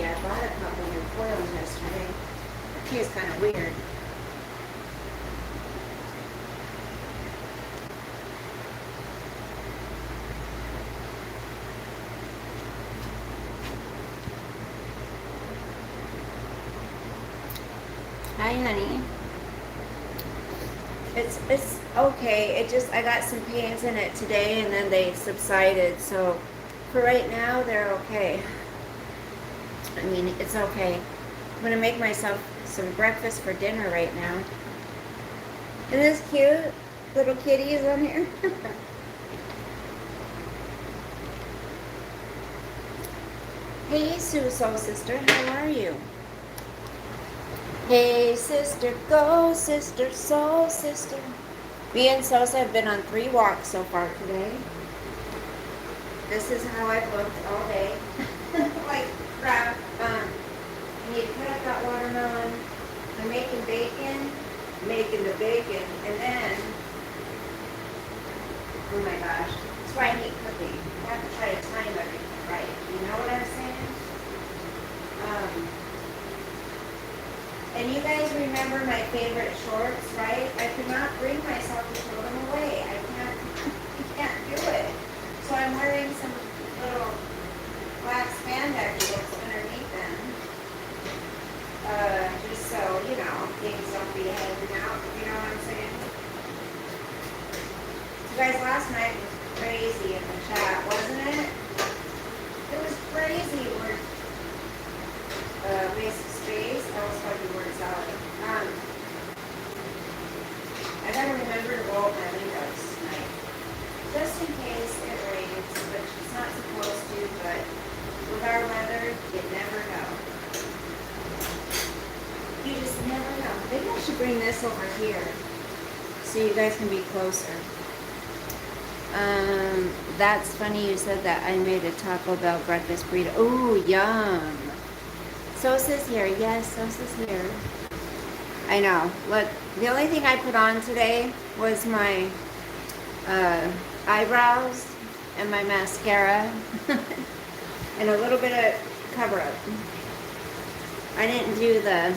funny. I bought a couple new foils yesterday. It tastes kind of weird. Hi, honey. It's okay. It just, I got some pains in it today and then they subsided. So for right now, they're okay. I mean, it's okay. I'm gonna make myself some breakfast for dinner right now. Isn't this cute? Little kitties on here. Hey, Sosa sister, how are you? Hey, sister, go, sister, soul, sister. Me and Sosa have been on 3 walks so far today. This is how I've looked all day. Like crap. I need to cut up that watermelon. I'm making bacon. Making the bacon. And then, oh my gosh. That's why I hate cooking. I have to try to time everything right. You know what I'm saying? And you guys remember my favorite shorts, right? I could not bring myself to throw them away. I can't do it. So I'm wearing some little black spandex bits underneath them. Just so, you know, things don't be hanging out, you know what I'm saying? You guys, last night was crazy in the chat, wasn't it? It was crazy. We're basic space. I was fucking word salad. I gotta remember to roll up my windows tonight. Just in case it rains, which it's not supposed to, but with our weather, you never know. You just never know. Maybe I should bring this over here so you guys can be closer. That's funny you said that. I made a Taco Bell breakfast burrito. Ooh, yum. Sosa's here. Yes, Sosa's here. I know. Look, the only thing I put on today was my eyebrows and my mascara and a little bit of cover-up. I didn't do the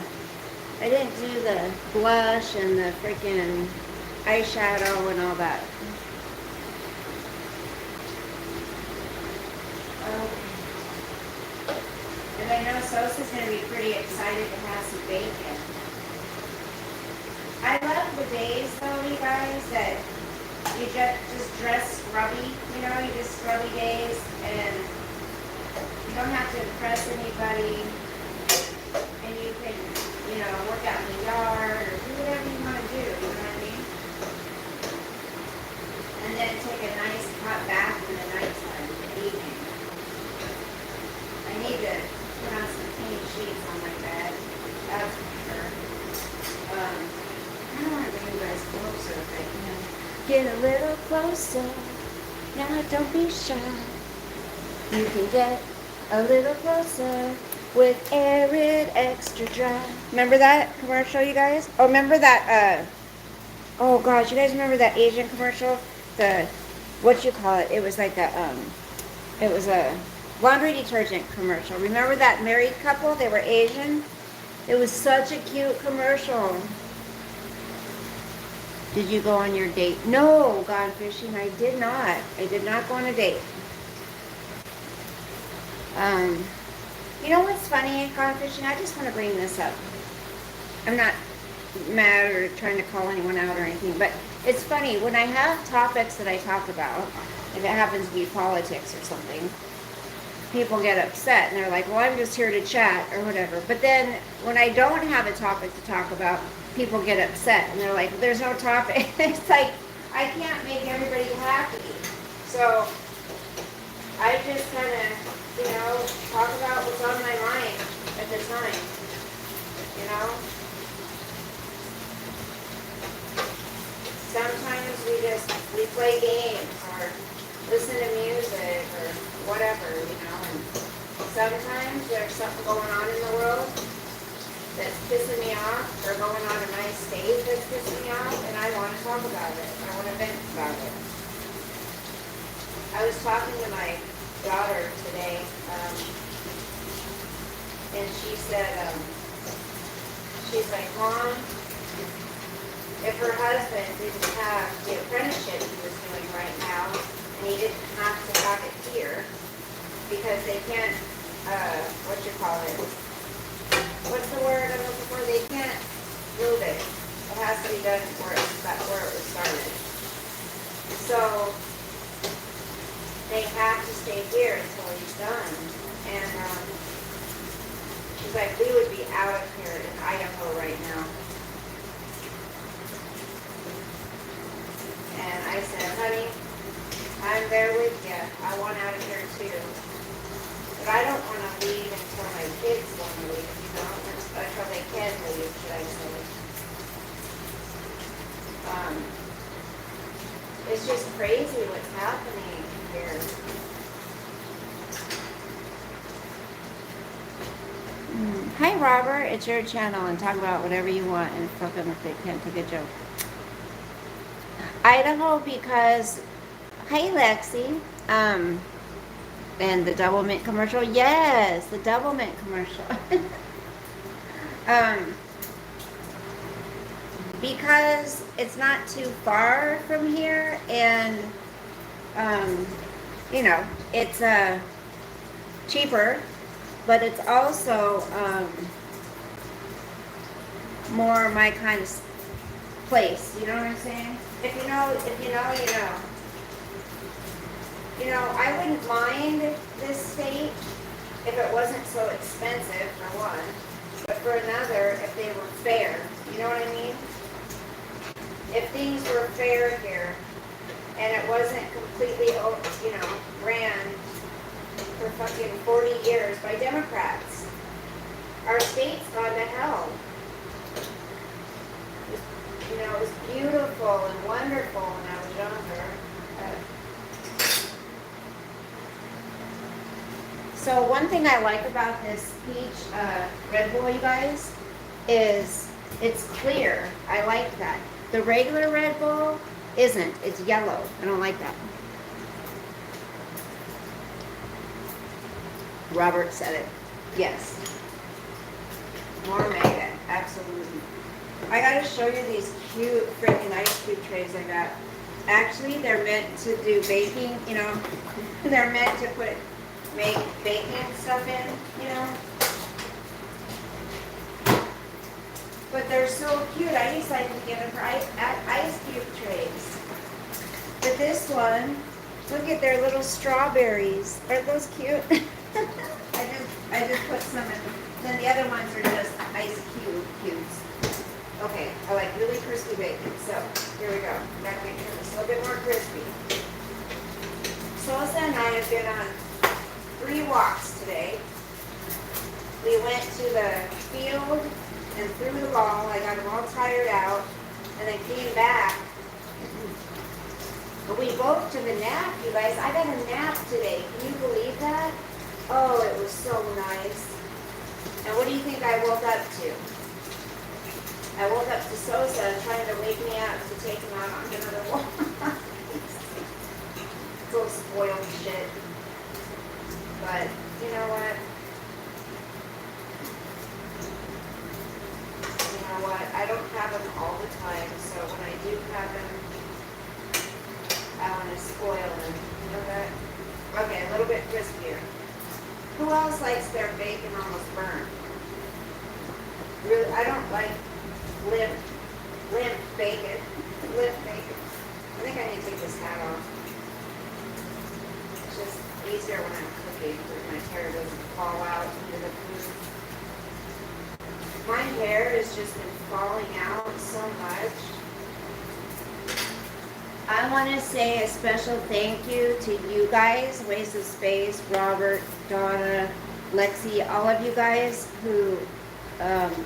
blush and the freaking eyeshadow and all that. And I know Sosa's going to be pretty excited to have some bacon. I love the days, though, you guys, that you just dress scrubby. You know, you just scrubby days, and you don't have to impress anybody. And you can, you know, work out in the yard or do whatever you want to do. You know what I mean? And then take a nice hot bath in the nighttime, in the evening. I need to put on some clean sheets on my bed. That's for sure. I don't want to bring you guys closer if I can. Get a little closer. Now don't be shy. You can get a little closer with Arid Extra Dry. Remember that commercial, you guys? Oh, remember that, oh gosh, you guys remember that Asian commercial? The, what you call it? It was like a, it was a laundry detergent commercial. Remember that married couple? They were Asian. It was such a cute commercial. Did you go on your date? No, gone fishing. I did not. I did not go on a date. You know what's funny at gone fishing? I just want to bring this up. I'm not mad or trying to call anyone out or anything, but it's funny when I have topics that I talk about, if it happens to be politics or something, people get upset and they're like, well, I'm just here to chat or whatever. But then when I don't have a topic to talk about, people get upset and they're like, there's no topic. It's like, I can't make everybody happy. So I just kind of, you know, talk about what's on my mind at the time, you know? Sometimes we play games or listen to music or whatever, you know, and sometimes there's something going on in the world that's pissing me off or going on in my state that's pissing me off, and I want to talk about it. I want to vent about it. I was talking to my daughter today. and she said, she's like, Mom, if her husband didn't have the apprenticeship he was doing right now, and he didn't have to have it here, because they can't, what you call it? What's the word I'm looking for? They can't move it. It has to be done where it was started. So they have to stay here until he's done. And she's like, we would be out of here in Idaho right now. And I said, honey, I'm there with you. I want out of here too. But I don't want to leave until my kids want to leave, you know, until they can leave, should I say. It's just crazy what's happening here. Hi, Robert. It's your channel, and talk about whatever you want, and fuck them if they can't take a joke. Idaho because, hi, Lexi. And the double mint commercial. Yes, the double mint commercial. Because it's not too far from here, and you know, it's cheaper, but it's also more my kind of place. You know what I'm saying? If you know, you know. You know, I wouldn't mind this state if it wasn't so expensive, for one, but for another, if they were fair. You know what I mean? If things were fair here, and it wasn't completely, you know, ran for fucking 40 years by Democrats. Our state's gone to hell. You know, it was beautiful and wonderful when I was younger. So one thing I like about this peach Red Bull, you guys, is it's clear. I like that. The regular Red Bull isn't. It's yellow. I don't like that. Robert said it. Yes. More mega. Absolutely. I gotta show you these cute freaking ice cube trays I got. Actually, they're meant to do baking, you know. They're meant to make baking stuff in, you know. But they're so cute. I just like to get them for ice cube trays. But this one, look at their little strawberries. Aren't those cute? I just put some in. Then the other ones are just ice cubes. Okay, I like really crispy bacon. So here we go. Gotta make sure it's a little bit more crispy. Sosa and I have been on 3 walks today. We went to the field and threw the ball. I got them all tired out, and then came back. But we both took a nap, you guys. I got a nap today. Can you believe that? Oh, it was so nice. And what do you think I woke up to? I woke up to Sosa trying to wake me up to take him out on another walk. Little spoiled shit. But you know what? You know what? I don't have them all the time, so when I do have them, I want to spoil them. You know that? Okay, a little bit crispier. Who else likes their bacon almost burnt? Really, I don't like limp bacon. Limp bacon. I think I need to take this hat off. It's just easier when I'm cooking, because my hair doesn't fall out into the food. My hair has just been falling out so much. I want to say a special thank you to you guys, Waste of Space, Robert, Donna, Lexi, all of you guys who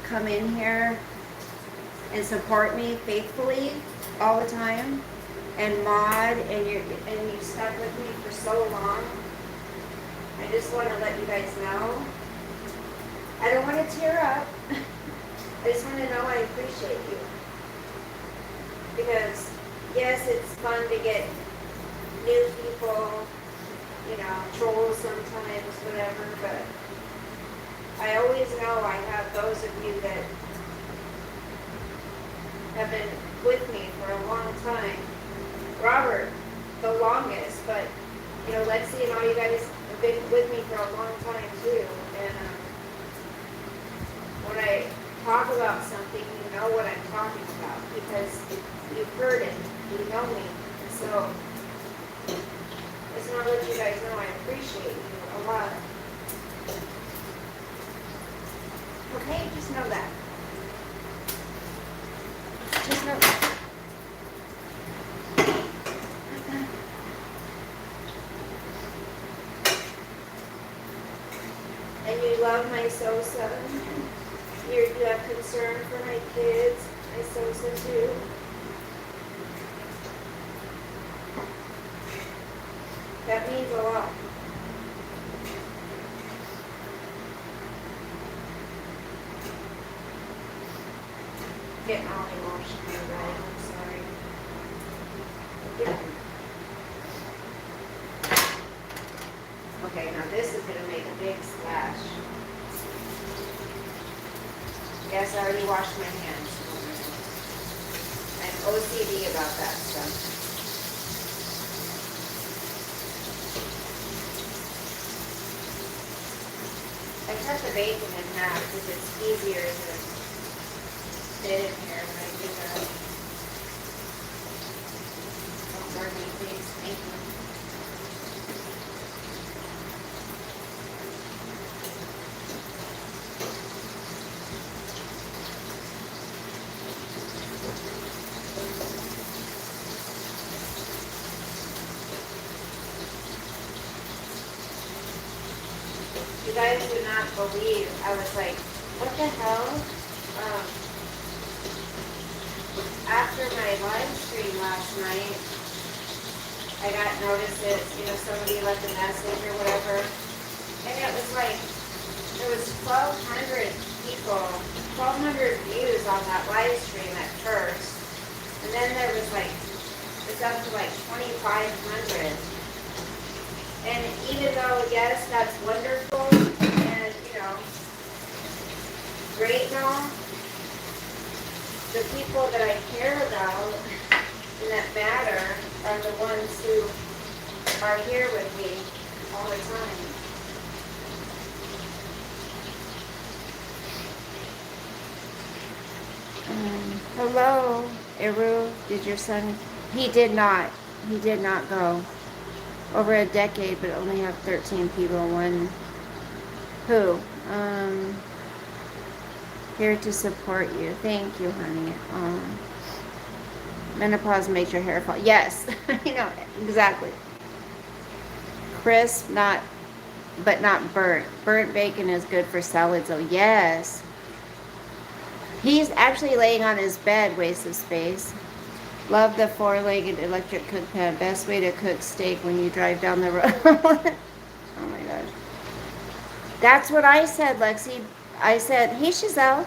come in here and support me faithfully all the time, and Maud, and you stuck with me for so long. I just want to let you guys know. I don't want to tear up. I just want to know I appreciate you. Because yes, it's fun to get new people, you know, trolls sometimes, whatever, but I always you that have been with me for a long time. Robert, the longest, but you know, Lexi and all you guys have been with me for a long time too. And when I talk about something, you know what I'm talking about because you've heard it, you know me. And so I just want to let you guys know I appreciate you a lot. Okay, just know that. Just know that. And you love my Sosa. You have concern for my kids, my Sosa too. That means a lot. Getting all emotional, right? I'm sorry. Yeah. Okay, now this is going to make a big splash. Yes, I already washed my hands. I'm OCD about that stuff. I cut the bacon in half because it's easier to fit in here when I do that. Oh, pardon me, please. Thank you. You guys would not believe, I was like, what the hell? After my live stream last night, I got notices, you know, somebody left a message or whatever. And it was like, there was 1,200 people, 1,200 views on that live stream at first. And then there was like, it's up to like 2,500. And even though, yes, that's wonderful and, you know, great and all, the people that I care about and that matter are the ones who are here with me all the time. Hello, Eru, did your son, he did not go. Over a decade, but only have 13 people. One who? Here to support you. Thank you, honey. Menopause makes your hair fall. Yes, I know, exactly. Crisp, but not burnt. Burnt bacon is good for salads, oh yes. He's actually laying on his bed, waste of space. Love the four-legged electric cook pan. Best way to cook steak when you drive down the road. Oh my gosh. That's what I said, Lexi. I said, hey, Giselle.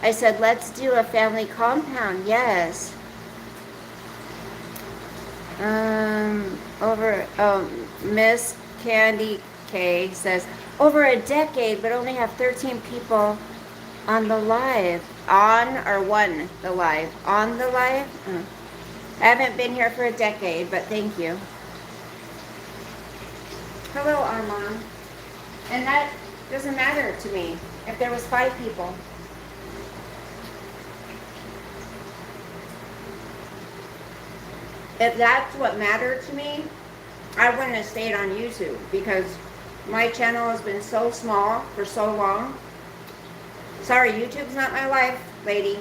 I said, let's do a family compound. Yes. Miss Candy K says, over a decade, but only have 13 people on the live. On or one, the live? On the live? I haven't been here for a decade, but thank you. Hello, Armand. And that doesn't matter to me if there was 5 people. If that's what mattered to me, I wouldn't have stayed on YouTube because my channel has been so small for so long. Sorry, YouTube's not my life, lady.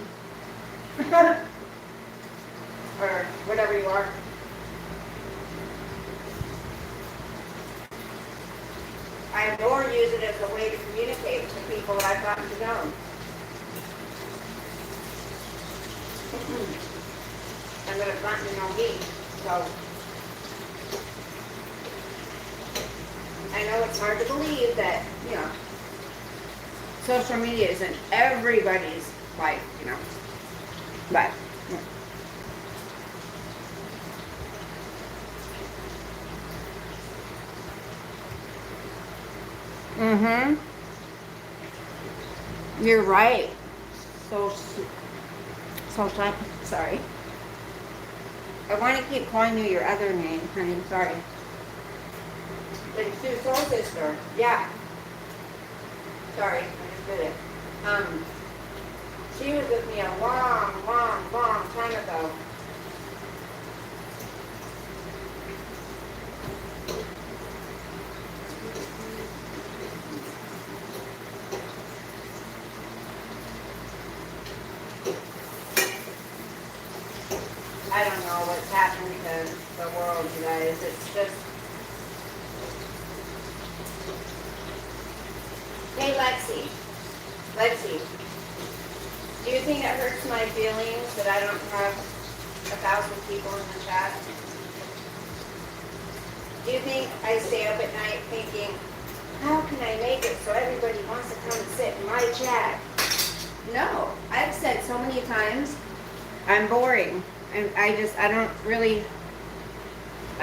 Or whatever you are. I more use it as a way to communicate to people that I've gotten to know. I'm going to gotten to know me, so I know it's hard to believe that, you know, social media isn't everybody's life, you know, but yeah. You're right. Sosa, sorry. I want to keep calling you your other name, honey, sorry. But it's your soul sister, yeah. Sorry, I just did it. She was with me a long, long, long time ago. I don't know what's happened to the world, you guys. It's just... Hey, Lexi, do you think it hurts my feelings that I don't have 1,000 people in the chat? Do you think I stay up at night thinking, how can I make it so everybody wants to come and sit in my chat? No, I've said so many times, I'm boring. And I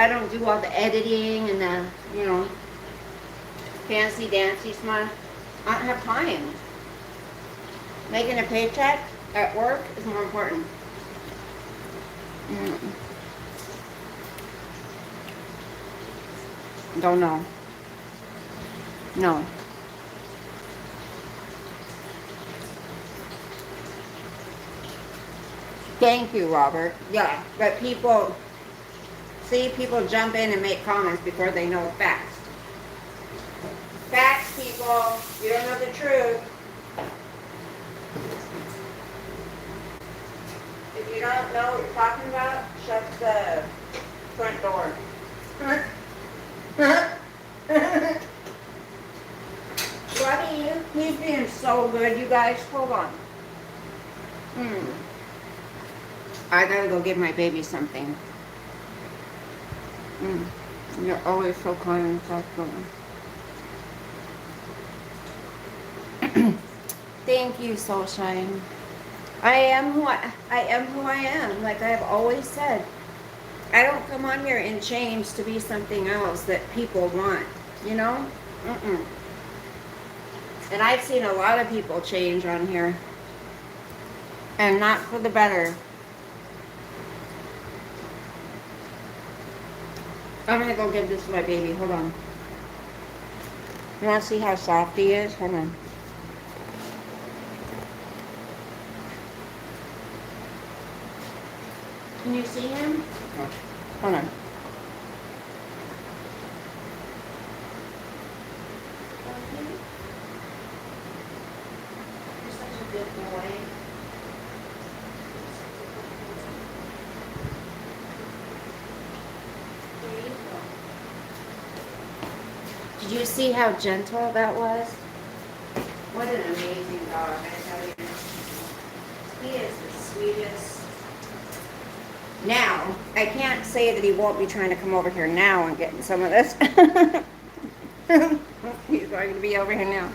don't do all the editing and the, fancy dancy stuff. I don't have time. Making a paycheck at work is more important. Don't know. No. Thank you, Robert. Yeah, but people jump in and make comments before they know facts. Facts, people. You don't know the truth. If you don't know what you're talking about, shut the front door. Buddy, he's being so good, you guys. Hold on. I gotta go give my baby something. You're always so kind and thoughtful. Thank you, Soulshine. I am who I am, like I have always said. I don't come on here and change to be something else that people want, And I've seen a lot of people change on here. And not for the better. I'm gonna go give this to my baby. Hold on. You wanna see how soft he is? Hold on. Can you see him? No. Hold on. You're such a good boy. Did you see how gentle that was? What an amazing dog, I tell you. He is the sweetest. Now, I can't say that he won't be trying to come over here now and getting some of this. He's going to be over here now.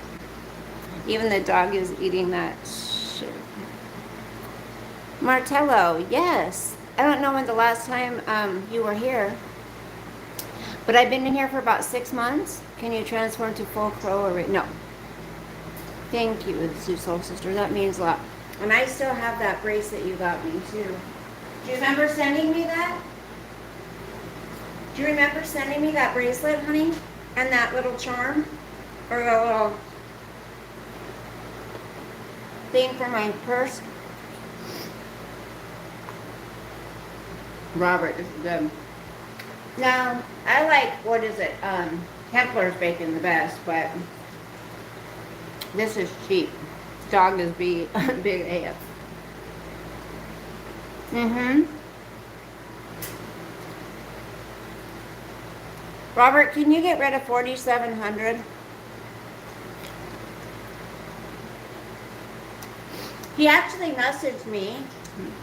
Even the dog is eating that shit. Martello, yes. I don't know when the last time you were here. But I've been in here for about 6 months. Can you transform to full crow or no? Thank you, Soul Sister. That means a lot. And I still have that bracelet you got me too. Do you remember sending me that? Do you remember sending me that bracelet, honey? And that little charm? Or a little thing for my purse? Robert, this is good. Now, I like, what is it, Kempler's bacon the best, but this is cheap. Dog is big AF. Robert, can you get rid of 4,700? He actually messaged me,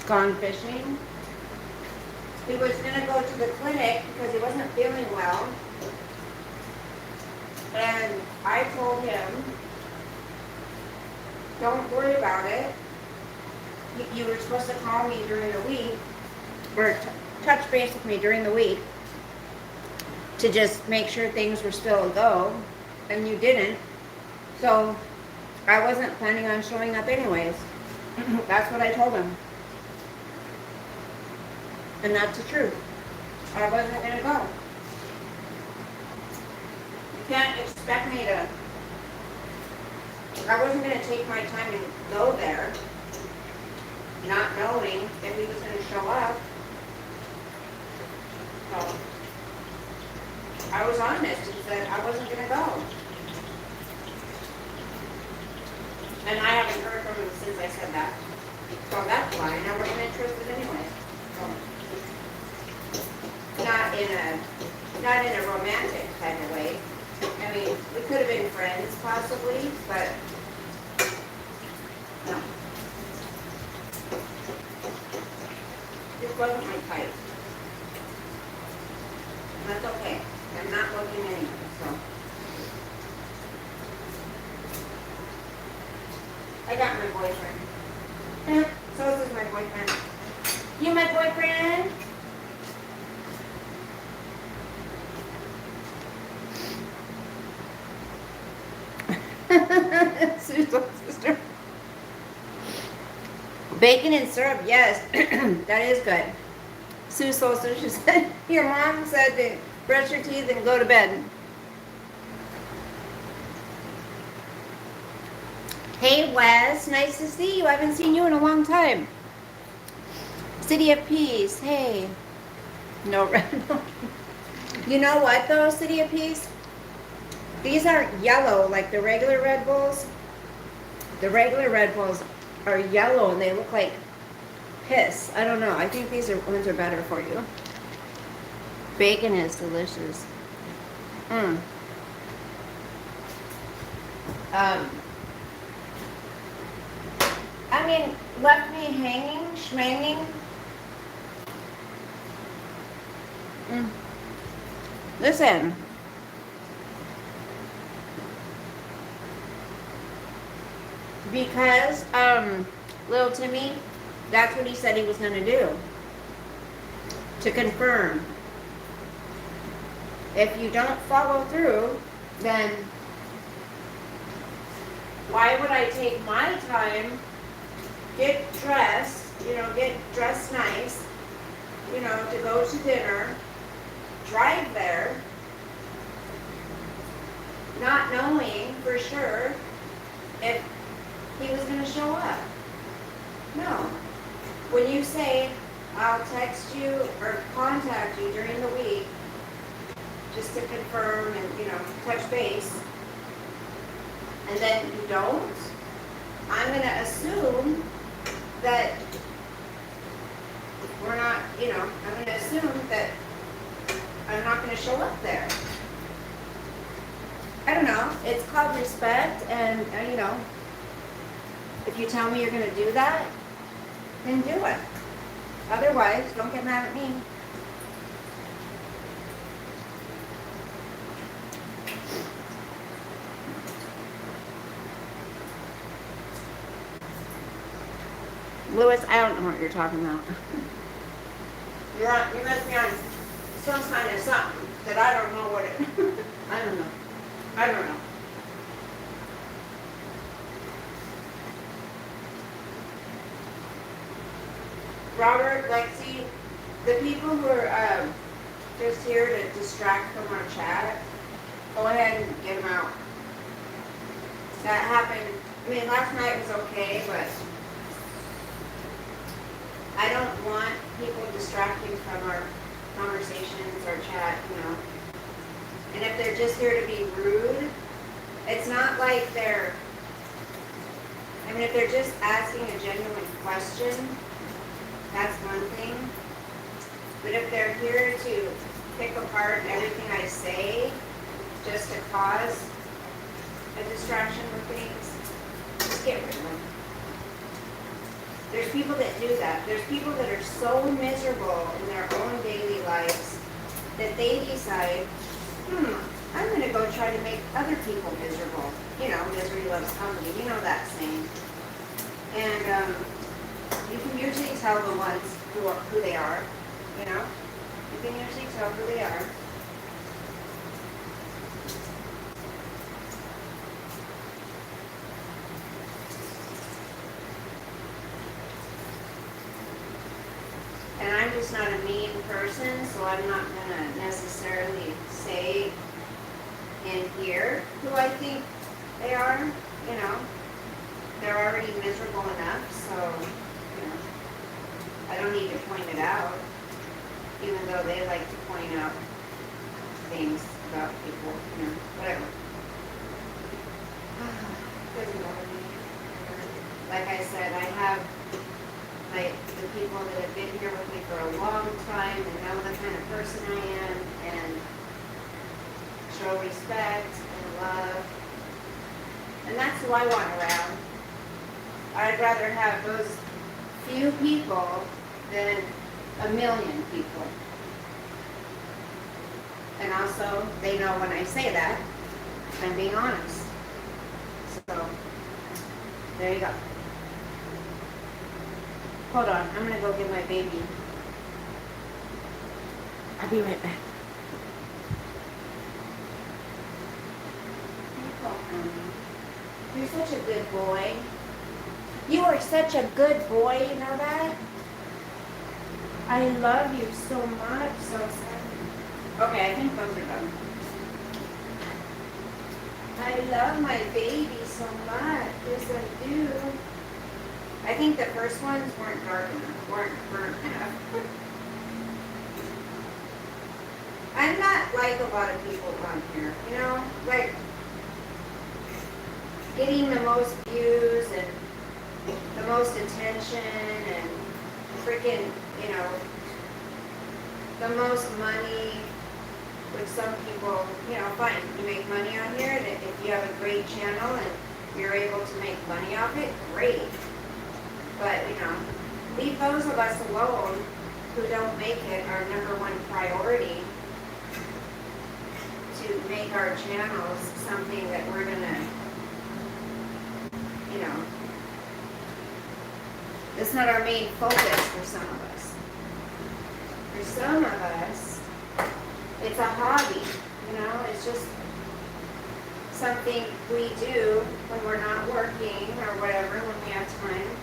gone fishing. He was going to go to the clinic because he wasn't feeling well. And I told him, don't worry about it. You were supposed to call me during the week, or touch base with me during the week to just make sure things were still a go, and you didn't. So I wasn't planning on showing up anyways. That's what I told him. And that's the truth. I wasn't going to go. You can't expect me to. I wasn't going to take my time and go there, not knowing if he was going to show up. So, I was honest and said I wasn't going to go. And I haven't heard from him since I said that. So that's why I wasn't interested anyway. So, not in a romantic kind of way. I mean, we could have been friends possibly, but no. This wasn't my type. And that's okay. I'm not looking anyway, so. I got my boyfriend. Sosa's my boyfriend. You my boyfriend? Susan's sister. Bacon and syrup, yes. That is good. Sue Sosa, she said, your mom said to brush your teeth and go to bed. Hey Wes, nice to see you. I haven't seen you in a long time. City of Peace, hey. No red. You know what though, City of Peace? These aren't yellow like the regular Red Bulls. The regular Red Bulls are yellow and they look like piss. I don't know. I think these ones are better for you. Bacon is delicious. I mean, left me hanging, schmanging. Listen. Because, little Timmy, that's what he said he was going to do. To confirm. If you don't follow through, then why would I take my time, get dressed, get dressed nice, to go to dinner, drive there, not knowing for sure if he was going to show up. No. When you say, I'll text you or contact you during the week just to confirm and, touch base, and then you don't, I'm going to assume that we're not, I'm going to assume that I'm not going to show up there. I don't know. It's called respect, and, if you tell me you're going to do that, then do it. Otherwise, don't get mad at me. Louis, I don't know what you're talking about. You must be on some kind of something that I don't know what it. I don't know. Robert, Lexi, the people who are just here to distract from our chat, go ahead and get them out. That happened. I mean, last night was okay, but I don't want people distracting from our conversations, our chat, And if they're just here to be rude, it's not like if they're just asking a genuine question, that's one thing. But if they're here to pick apart everything I say just to cause a distraction with things, just get rid of them. There's people that do that. There's people that are so miserable in their own daily lives that they decide, I'm going to go try to make other people miserable. Misery loves company. You know that saying. And you can usually tell the ones who they are. You can usually tell who they are. just not a mean person, so I'm not gonna necessarily say in here who I think they are. You know, they're already miserable enough, so, you know, I don't need to point it out, even though they like to point out things about people, you know, whatever. Doesn't bother me. Like I said, I have the people that have been here with me for a long time and know the kind of person I am and show respect and love. And that's who I want around. I'd rather have those few people than a million people. And also, they know when I say that, I'm being honest. So, there you go. Hold on, I'm gonna go get my baby. I'll be right back. You're such a good boy. You are such a good boy, you know that? I love you so much, Sosa. Okay, I think those are done. I love my baby so much. Yes, I do. I think the first ones weren't dark enough, weren't burnt enough. I'm not like a lot of people on here, you know? Like, getting the most views and the most attention and freaking, you know, the most money, which some people, you know, fine, you make money on here, and if you have a great channel and you're able to make money off it, great. But, you know, leave those of us alone who don't make it our #1 priority to make our channels something that we're gonna, you know, it's not our main focus for some of us. For some of us, it's a hobby, you know, it's just something we do when we're not working or whatever, when we have time.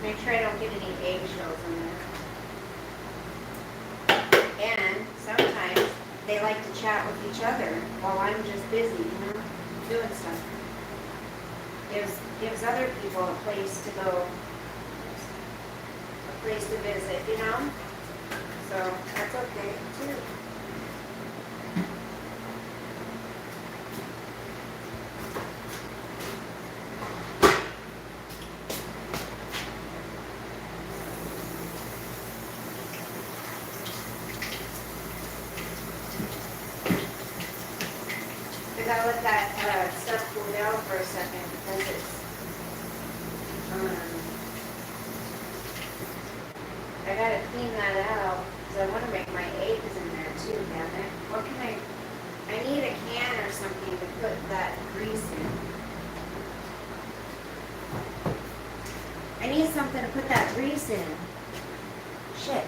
Make sure I don't get any eggshells in there. And sometimes they like to chat with each other while I'm just busy, you know, doing stuff. Gives other people a place to go, a place to visit, you know? So that's okay too. I gotta let that stuff cool down for a second because it's, I gotta clean that out because I want to make my eggs in there too, damn it. What can I need a can or something to put that grease in. I need something to put that grease in. Shit.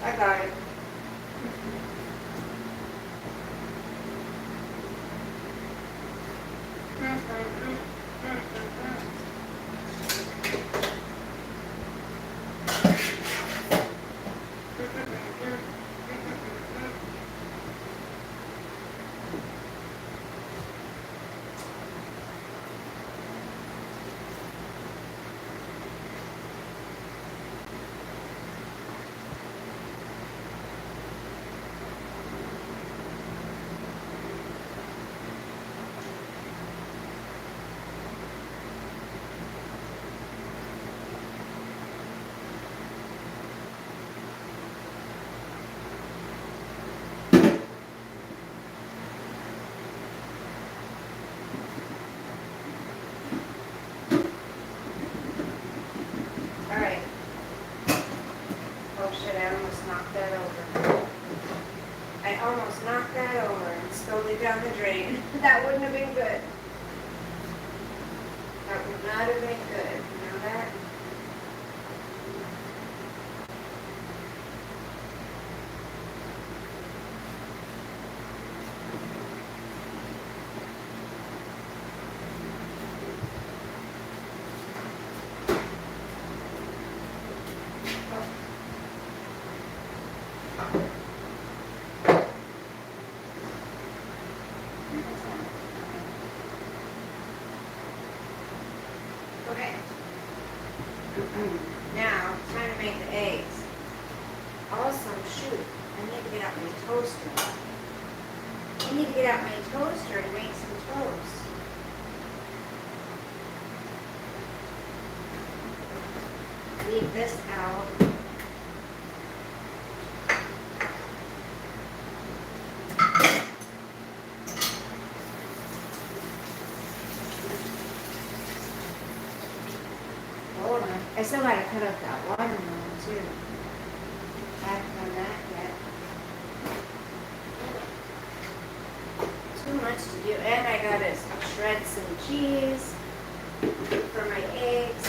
I got it. almost knocked that over and spilled it down the drain. That wouldn't have been good. That would not have been good. You know that? Okay. Now, time to make the eggs. Also, shoot, I need to get out my toaster. I need to get out my toaster and make some toast. Leave this out. Hold on. I still gotta cut up that watermelon too. I haven't done that yet. Too much to do. And I gotta shred some cheese for my eggs.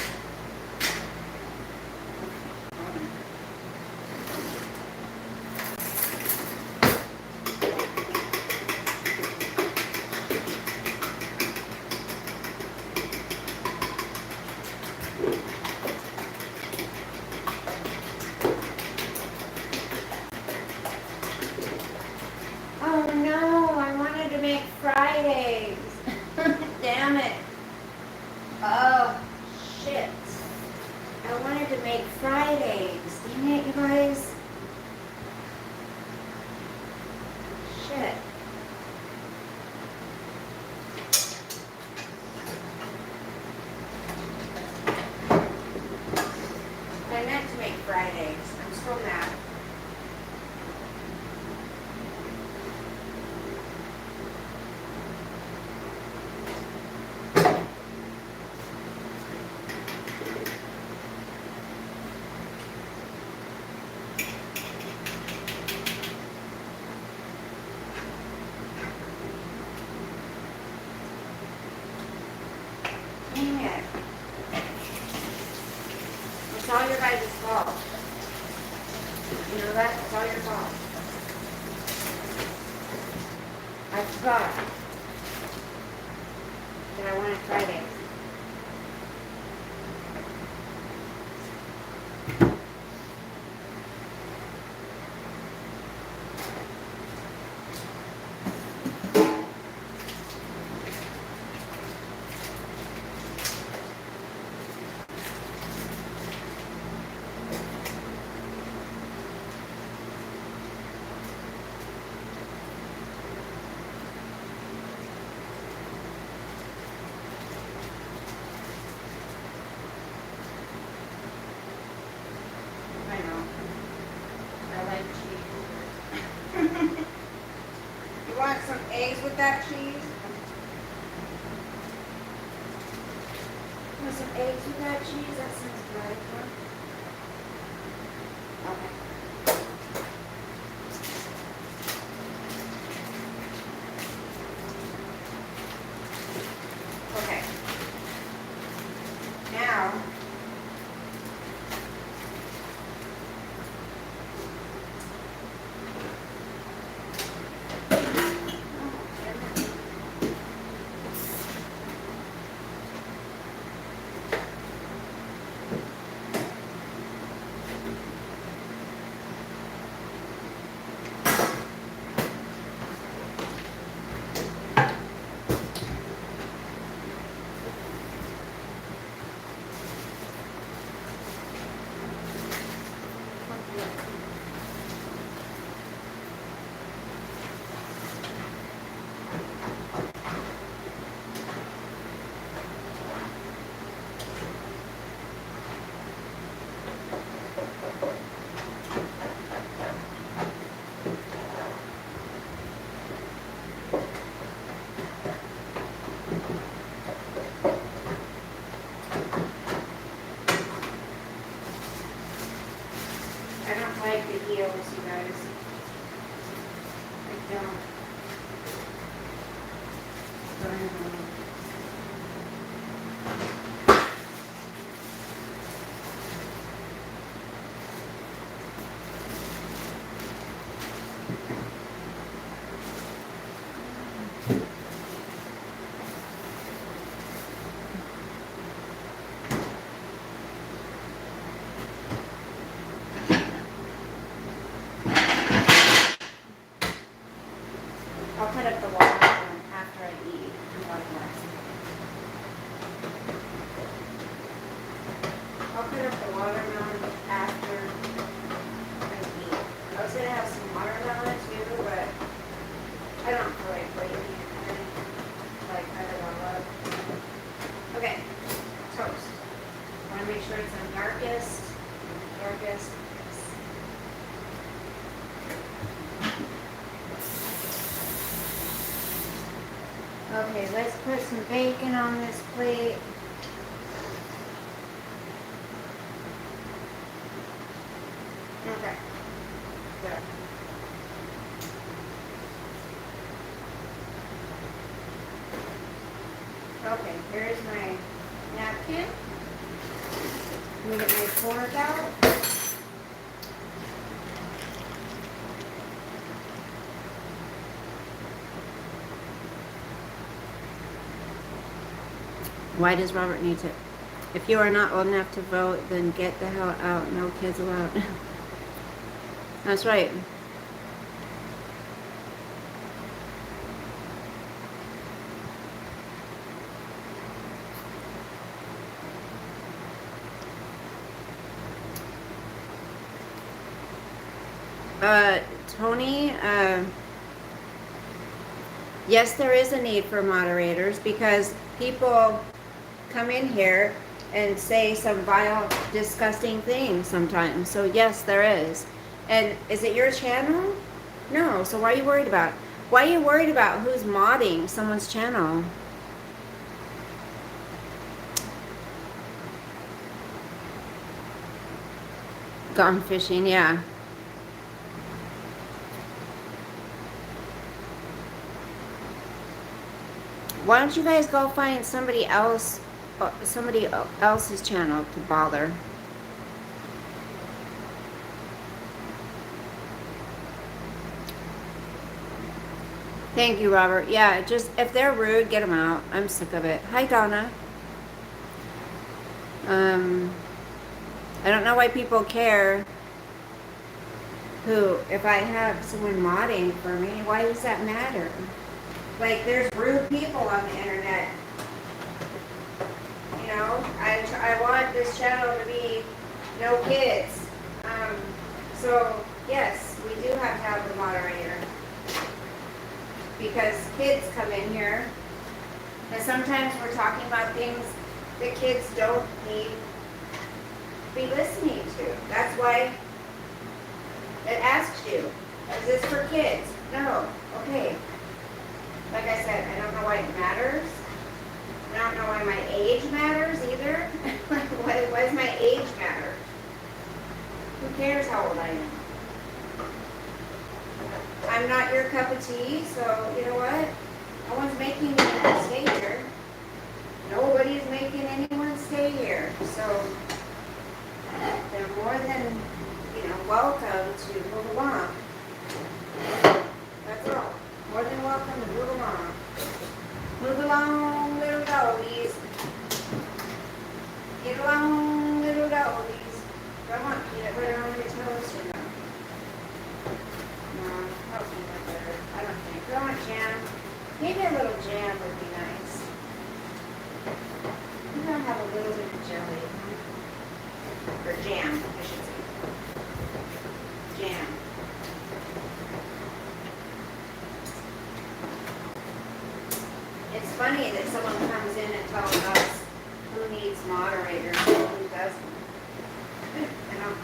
Oh no, I wanted to make fried eggs. Damn it. Oh, shit. I wanted to make fried eggs. Damn it, you guys. Shit. I meant to make fried eggs. I'm so mad. Dang it. It's all your guys' fault. You know that? It's all your fault. I forgot that I wanted fried eggs. I know. I like cheese. You want some eggs with that cheese? Want some eggs with that cheese? That sounds good, huh? Okay. Okay. Now, I don't like the heels, you guys. I watermelon after I eat. I was gonna have some watermelon too, but I don't feel like waiting. Like cut it all up. Okay, toast. I want to make sure it's the darkest. Yes. Okay, let's put some bacon on this plate. Okay. Good. Okay, here's my napkin. Let me get my fork out. Why does Robert need to? If you are not old enough to vote, then get the hell out. No kids allowed. That's right. Tony, yes, there is a need for moderators because people come in here and say some vile, disgusting things sometimes. So yes, there is. And is it your channel? No. So why are you worried about it? Why are you worried about who's modding someone's channel? Gone fishing, yeah. Why don't you guys go find somebody else's channel to bother? Thank you, Robert. Yeah, just if they're rude, get them out. I'm sick of it. Hi, Donna. I don't know why people care if I have someone modding for me, why does that matter? Like, there's rude people on the internet. You know, I want this channel to be no kids. So, yes, we do have to have the moderator. Because kids come in here, and sometimes we're talking about things that kids don't need to be listening to. That's why it asks you, is this for kids? No. Okay. Like I said, I don't know why it matters. I don't know why my age matters either. Like, why does my age matter? Who cares how old I am? I'm not your cup of tea, so you know what? No one's making me stay here. Nobody's making anyone stay here. So they're more than, welcome to move along. That's all. More than welcome to move along. Move along, little doggies. Get along, little doggies. Do I want peanut butter on your toast or no? No, that would be much better. I don't think. Do I want jam? Maybe a little jam would be nice. Maybe I'll have a little bit of jelly. Or jam, I should say. Jam. It's funny that someone comes in and tells us who needs moderators and who doesn't.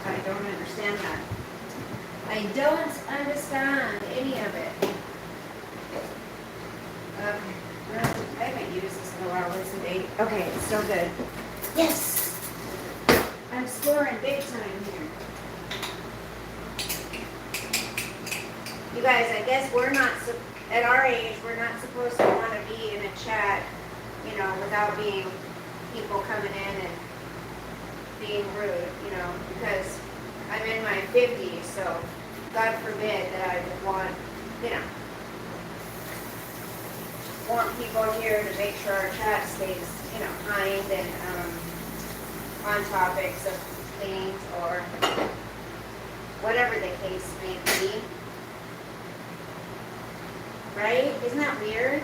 I don't understand that. I don't understand any of it. Okay. I haven't used this in a while. It's an 8. Okay, it's still good. Yes! I'm scoring big time here. You guys, I guess we're not, at our age, we're not supposed to want to be in a chat, without being people coming in and being rude, because I'm in my 50s, so God forbid that I would want people here to make sure our chat stays, kind and on topics of things or whatever the case may be. Right? Isn't that weird?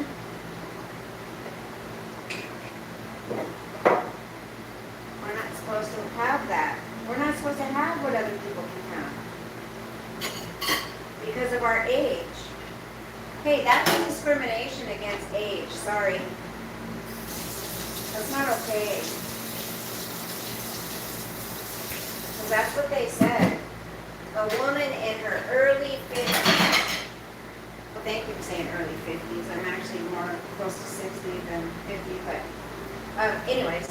We're not supposed to have that. of our age. Hey, that's discrimination against age. Sorry. That's not okay. Because that's what they said. A woman in her early 50s. Well, thank you for saying early 50s. I'm actually more close to 60 than 50, but anyways.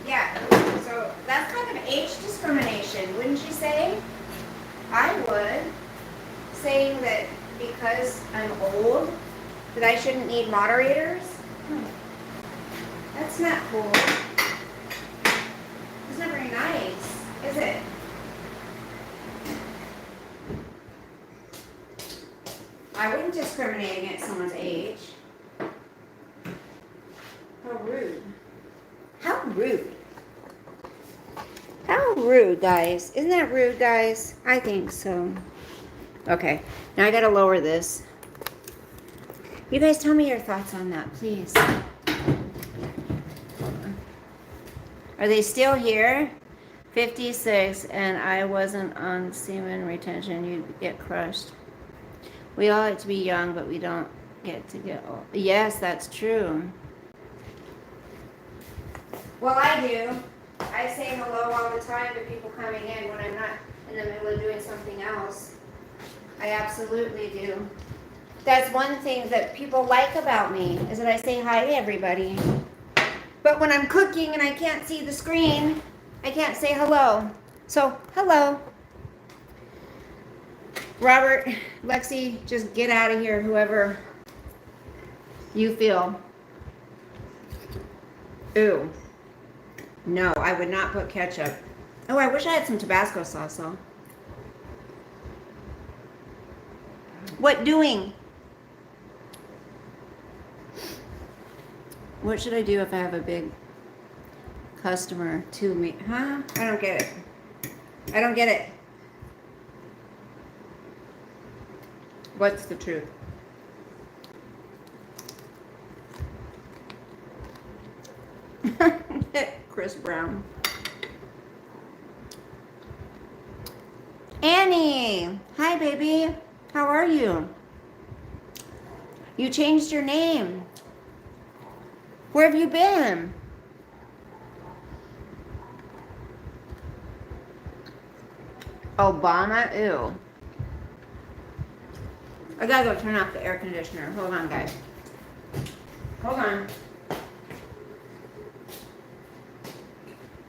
Yeah, so that's kind of age discrimination, wouldn't you say? I would. Saying that because I'm old, that I shouldn't need moderators? That's not cool. It's not very nice, is it? I wouldn't discriminate against someone's age. How rude. How rude. How rude, guys. Isn't that rude, guys? I think so. Okay, now I gotta lower this. You guys tell me your thoughts on that, please. Are they still here? 56, and I wasn't on semen retention. You'd get crushed. We all like to be young, but we don't get to get old. Yes, that's true. Well, I do. I say hello all the time to people coming in when I'm not in the middle of doing something else. I absolutely do. That's one thing that people like about me, is that I say hi to everybody. But when I'm cooking and I can't see the screen, I can't say hello. So, hello. Robert, Lexi, just get out of here, whoever you feel. Ooh. No, I would not put ketchup. Oh, I wish I had some Tabasco sauce, though. What doing? What should I do if I have a big customer to me? Huh? I don't get it. I don't get it. What's the truth? Chris Brown. Annie! Hi, baby. How are you? You changed your name. Where have you been? Obama? Ew. I gotta go turn off the air conditioner. Hold on, guys. Hold on.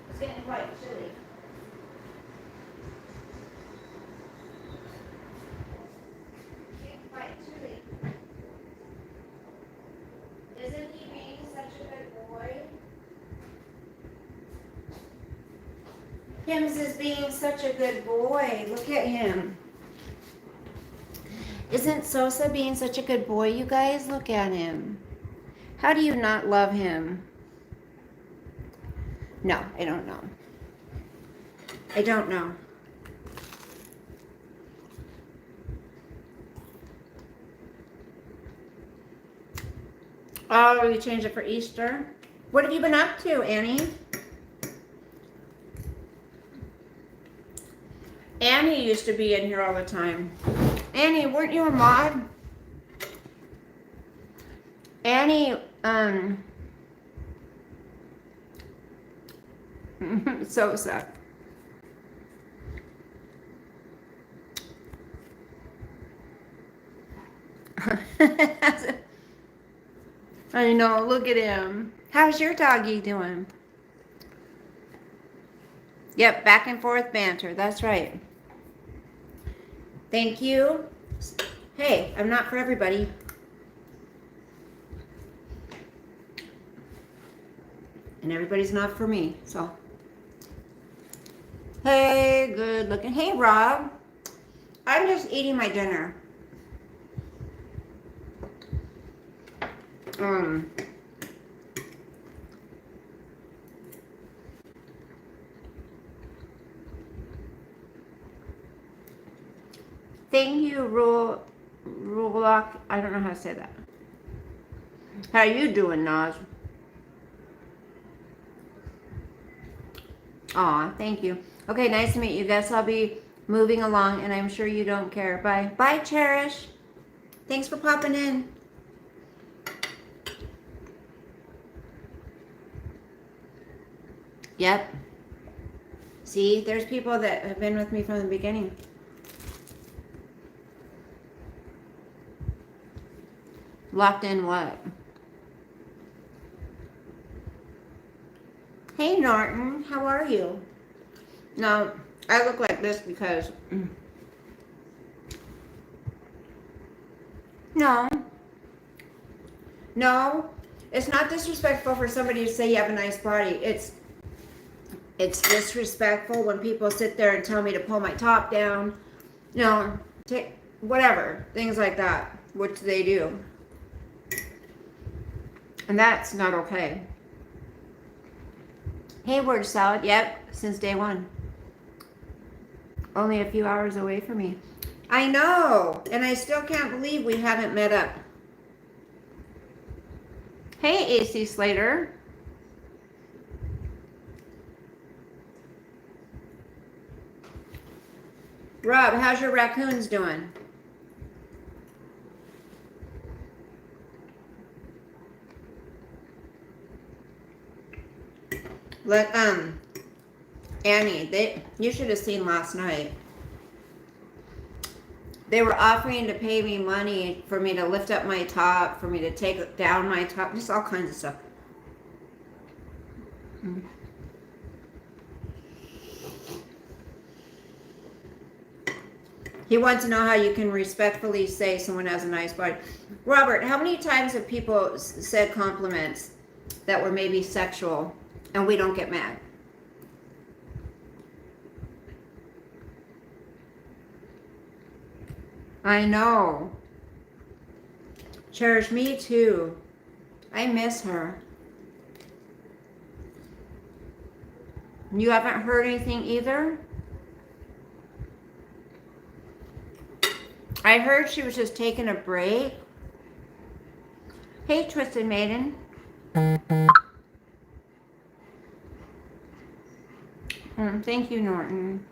It's getting quite chilly. It's getting quite chilly. Isn't he being such a good boy? Hims is being such a good boy. Look at him. Isn't Sosa being such a good boy, you guys? Look at him. How do you not love him? No, I don't know. I don't know. Oh, you changed it for Easter? What have you been up to, Annie? Annie used to be in here all the time. Annie, weren't you a mod? Annie, Sosa. I know, look at him. How's your doggy doing? Yep, back and forth banter. That's right. Thank you. Hey, I'm not for everybody. And everybody's not for me, so. Hey, good looking. Hey, Rob. I'm just eating my dinner. Thank you, Rulock. I don't know how to say that. How you doing, Naz? Aw, thank you. Okay, nice to meet you. Guess I'll be moving along, and I'm sure you don't care. Bye. Bye, Cherish. Thanks for popping in. Yep. See, there's people that have been with me from the beginning. Locked in what? Hey, Norton. How are you? No, I look like this because... No. No. It's not disrespectful for somebody to say you have a nice body. It's disrespectful when people sit there and tell me to pull my top down. You know, take whatever. Things like that. Which they do. And that's not okay. Hey, word salad. Yep, since day one. Only a few hours away from me. I know. And I still can't believe we haven't met up. Hey, AC Slater. Rob, how's your raccoons doing? Let Annie, you should have seen last night. They were offering to pay me money for me to lift up my top, for me to take down my top, just all kinds of stuff. He wants to know how you can respectfully say someone has a nice body. Robert, how many times have people said compliments that were maybe sexual and we don't get mad? I know. Cherish, me too. I miss her. You haven't heard anything either? I heard she was just taking a break. Hey, Twisted Maiden. Thank you, Norton.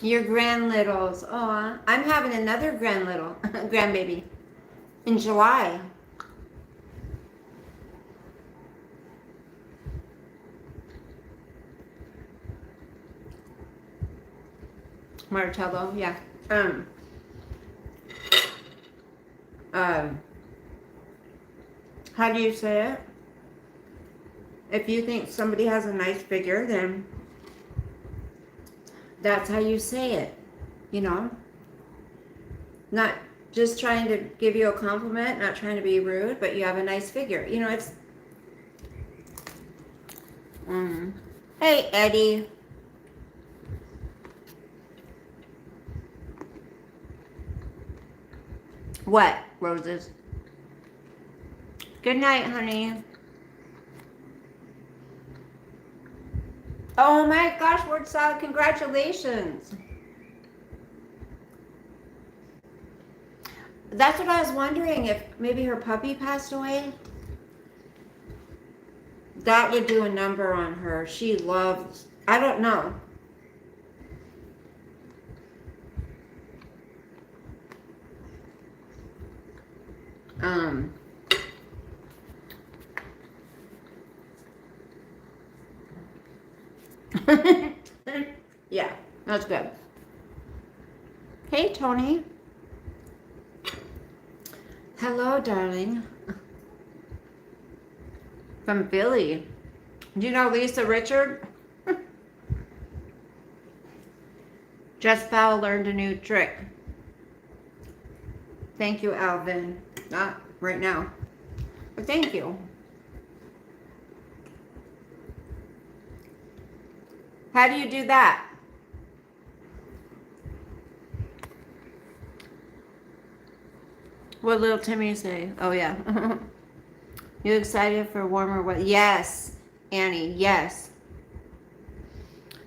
Your grandlittles. Oh, I'm having another grandbaby in July. Martello, yeah. How do you say it? If you think somebody has a nice figure, then that's how you say it, you know? Not just trying to give you a compliment, not trying to be rude, but you have a nice figure. You know, it's... Hey, Eddie. What, Roses? Good night, honey. Oh my gosh, word salad, congratulations. That's what I was wondering, if maybe her puppy passed away. That would do a number on her. She loves, I don't know. Yeah, that's good. Hey, Tony. Hello, darling. From Billy. Do you know Lisa Richard? Just Fowl learned a new trick. Thank you, Alvin. Not right now, but thank you. How do you do that? What little Timmy say? Oh yeah. You excited for warmer weather? Yes, Annie, yes.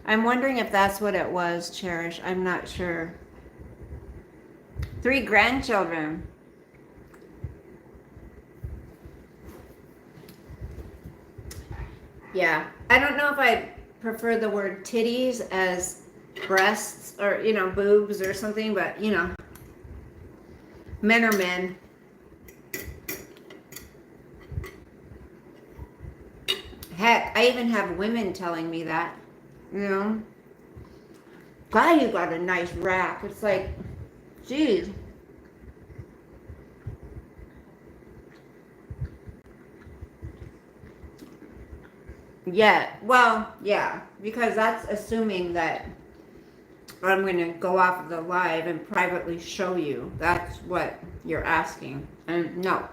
I'm wondering if that's what it was, Cherish. I'm not sure. 3 grandchildren. Yeah. I don't know if I prefer the word titties as breasts or, boobs or something, but, men are men. Heck, I even have women telling me that, God, you got a nice rack. It's like, geez. Yeah, well, yeah, because that's assuming that I'm going to go off of the live and privately show you. That's what you're asking. And no.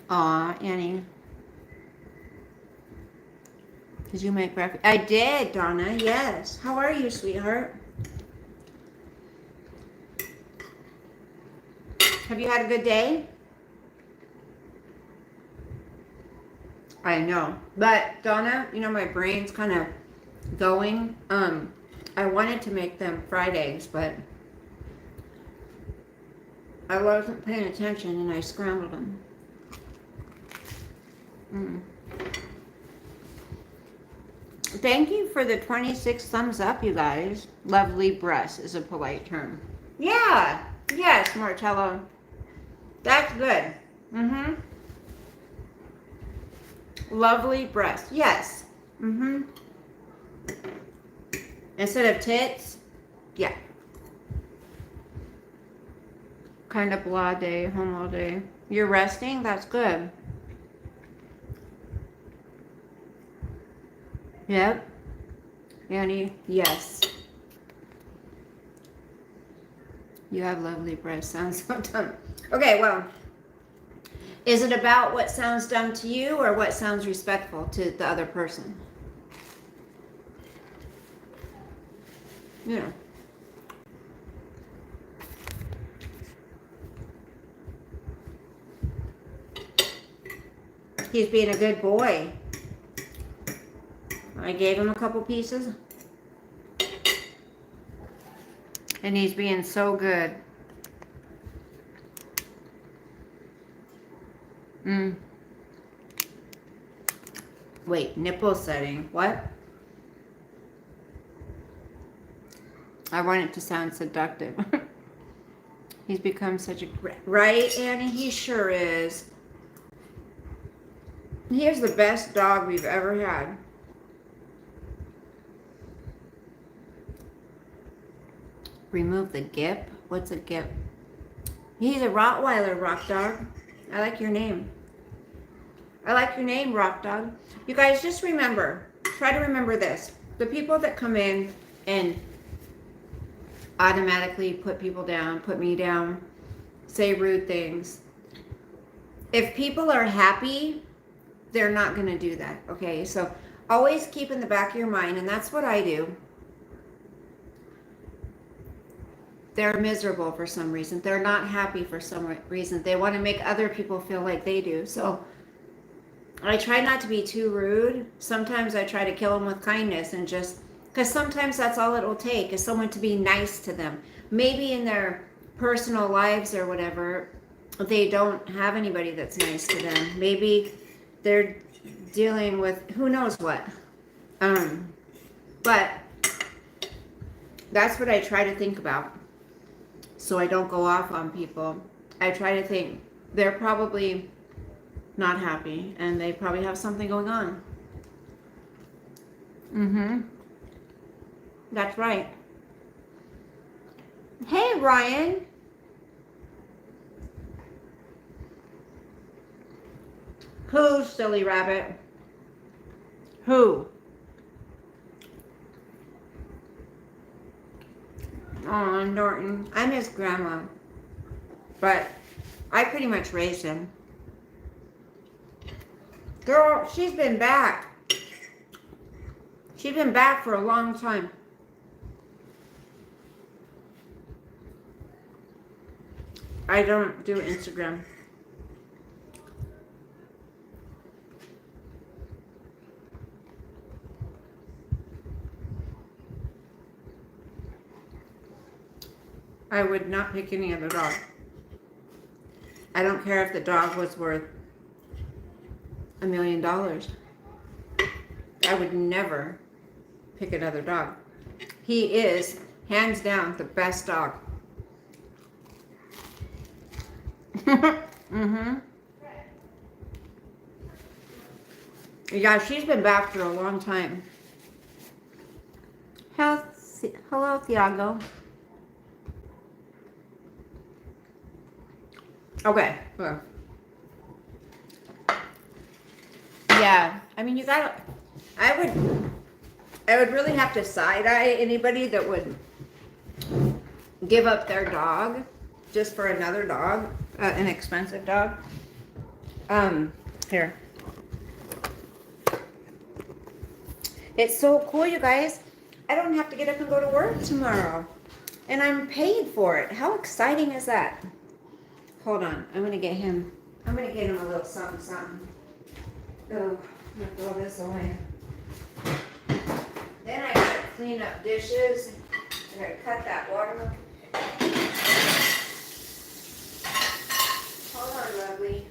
Aw, Annie. Did you make breakfast? I did, Donna, yes. How are you, sweetheart? Have you had a good day? I know. But, Donna, my brain's kind of going. I wanted to make them fried eggs, but I wasn't paying attention and I scrambled them. Thank you for the 26 thumbs up, you guys. Lovely breast is a polite term. Yeah. Yes, Martello. That's good. Lovely breast. Yes. Instead of tits. Yeah. Kind of blah day, home all day. You're resting? That's good. Yep. Annie, yes. You have lovely breasts. Sounds so dumb. Okay, well, is it about what sounds dumb to you or what sounds respectful to the other person? Yeah. He's being a good boy. I gave him a couple pieces. And he's being so good. Wait, nipple setting. What? I want it to sound seductive. He's become such a... Right, Annie? He sure is. He is the best dog we've ever had. Remove the gip? What's a gip? He's a Rottweiler, Rock Dog. I like your name. I like your name, Rock Dog. You guys just remember, try to remember this. The people that come in and automatically put people down, put me down, say rude things. If people are happy, they're not going to do that, okay? So always keep in the back of your mind, and that's what I do. They're miserable for some reason. They're not happy for some reason. They want to make other people feel like they do. So I try not to be too rude. Sometimes I try to kill them with kindness and just, because sometimes that's all it will take is someone to be nice to them. Maybe in their personal lives or whatever, they don't have anybody that's nice to them. Maybe they're dealing with who knows what. But that's what I try to think about. So I don't go off on people. I try to think they're probably not happy and they probably have something going on. That's right. Hey, Ryan. Who, silly rabbit? Who? Oh, Norton. I miss Grandma. But I pretty much raised him. Girl, she's been back. She's been back for a long time. I don't do Instagram. I would not pick any other dog. I don't care if the dog was worth $1 million. I would never pick another dog. He is, hands down, the best dog. Mm-hmm. Yeah, she's been back for a long time. Hello, Thiago. Okay. Yeah, I mean, you gotta. I would really have to side eye anybody that would give up their dog just for another dog, an expensive dog. Here. It's so cool, you guys. I don't have to get up and go to work tomorrow, and I'm paid for it. How exciting is that? Hold on, I'm gonna get him a little something, something. Oh, I'm gonna throw this away. Then I gotta clean up dishes. I gotta cut that water. Hold on, lovely.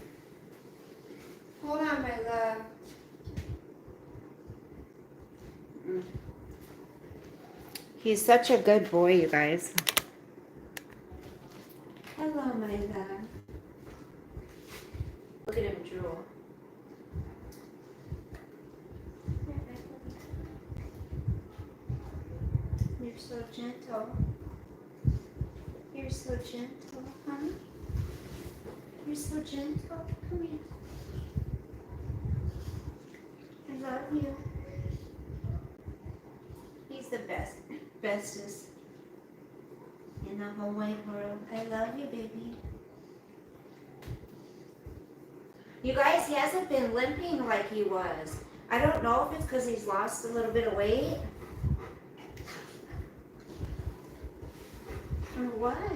Hold on, my love. He's such a good boy, you guys. Hello, my love. Look at him drool. You're so gentle. You're so gentle, huh? You're so gentle. Come here. I love you. He's the bestest in the whole wide world. I love you, baby. You guys, he hasn't been limping like he was. I don't know if it's because he's lost a little bit of weight. Or what?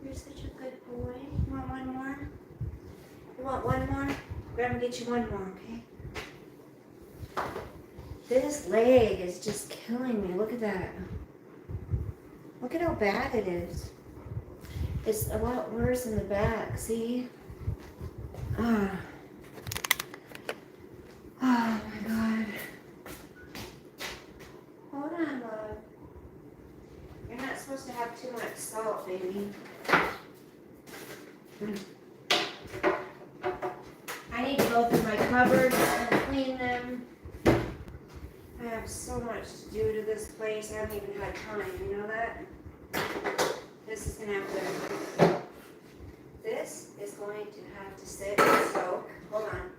You're such a good boy. You want one more? You want one more? Grandma, get you one more, okay? This leg is just killing me. Look at that. Look at how bad it is. It's a lot worse in the back, see? Oh my God. Hold on, love. You're not supposed to have too much salt, baby. I need to go through my cupboards and clean them. I have so much to do to this place. I haven't even had time. You know that? This is going to have to sit and soak. Hold on.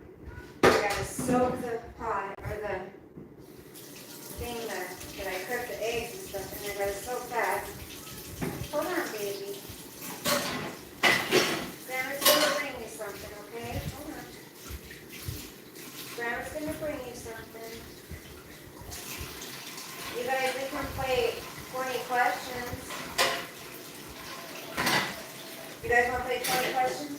I gotta soak the pot or the thing that I cooked the eggs and stuff, and I gotta soak that. Hold on, baby. Grandma's gonna bring you something, okay? Hold on. Grandma's gonna bring you something. You guys, we can play 20 questions. You guys want to play 20 questions?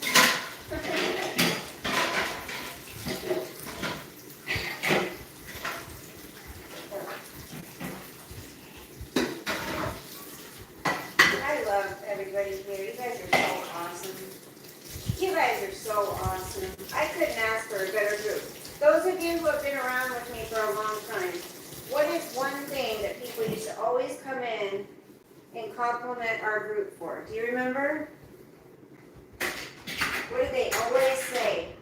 I love everybody here. You guys are so awesome. You guys are so awesome. I couldn't ask for a better group. Those of you who have been around with me for a long time, what is one thing that people used to always come in and compliment our group for? Do you remember? What did they always say?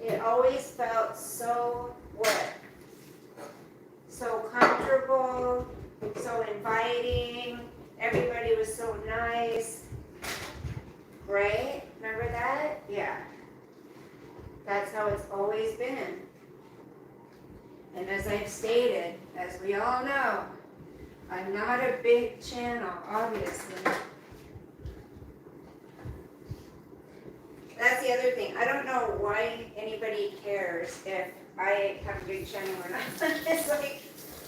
It always felt so what? So comfortable, so inviting. Everybody was so nice. Right? Remember that? Yeah. That's how it's always been. And as I've stated, as we all know, I'm not a big channel, obviously. That's the other thing. I don't know why anybody cares if I have a big channel or not. It's like,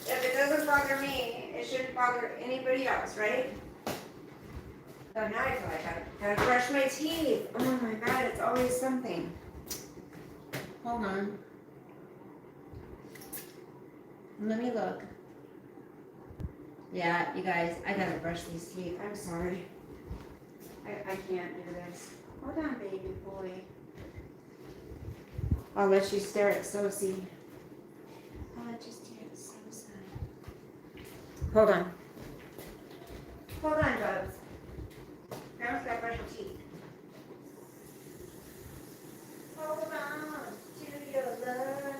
if it doesn't bother me, it shouldn't bother anybody else, right? So now I feel like I gotta brush my teeth. Oh my God, it's always something. Hold on. Let me look. Yeah, you guys, I gotta brush these teeth. I'm sorry. I can't do this. Hold on, baby boy. I'll let you stare at Sosie. I'll let you stare at Sosa. Hold on. Hold on, Bubs. Now gotta brush your teeth. Hold on to your love.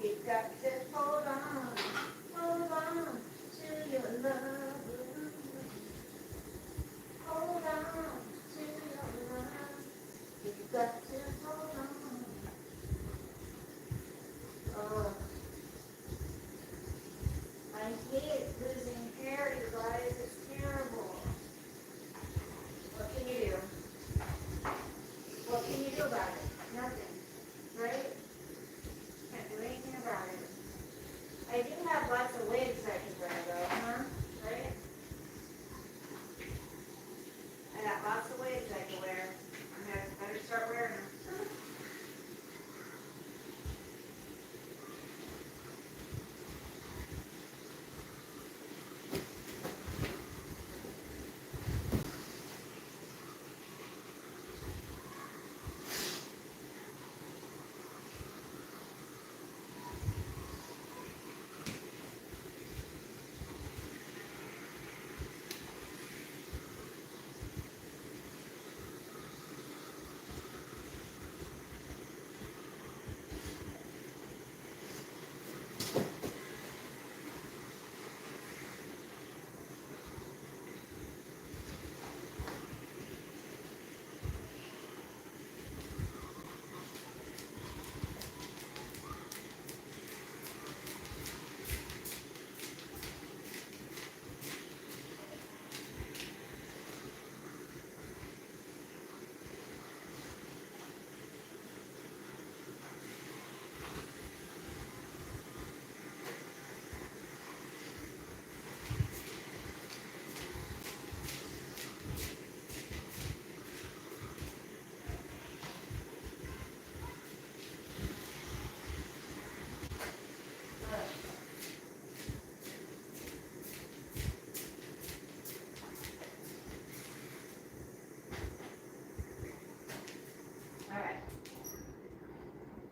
You got to hold on. Hold on to your love. Hold on to your love. You got to hold on. Oh, I hate losing hair, you guys. It's terrible. What can you do? What can you do about it? Nothing. Right? Can't do anything about it. I do have lots of wigs I can wear though, huh? Right? I got lots of wigs I can wear. I better start wearing them.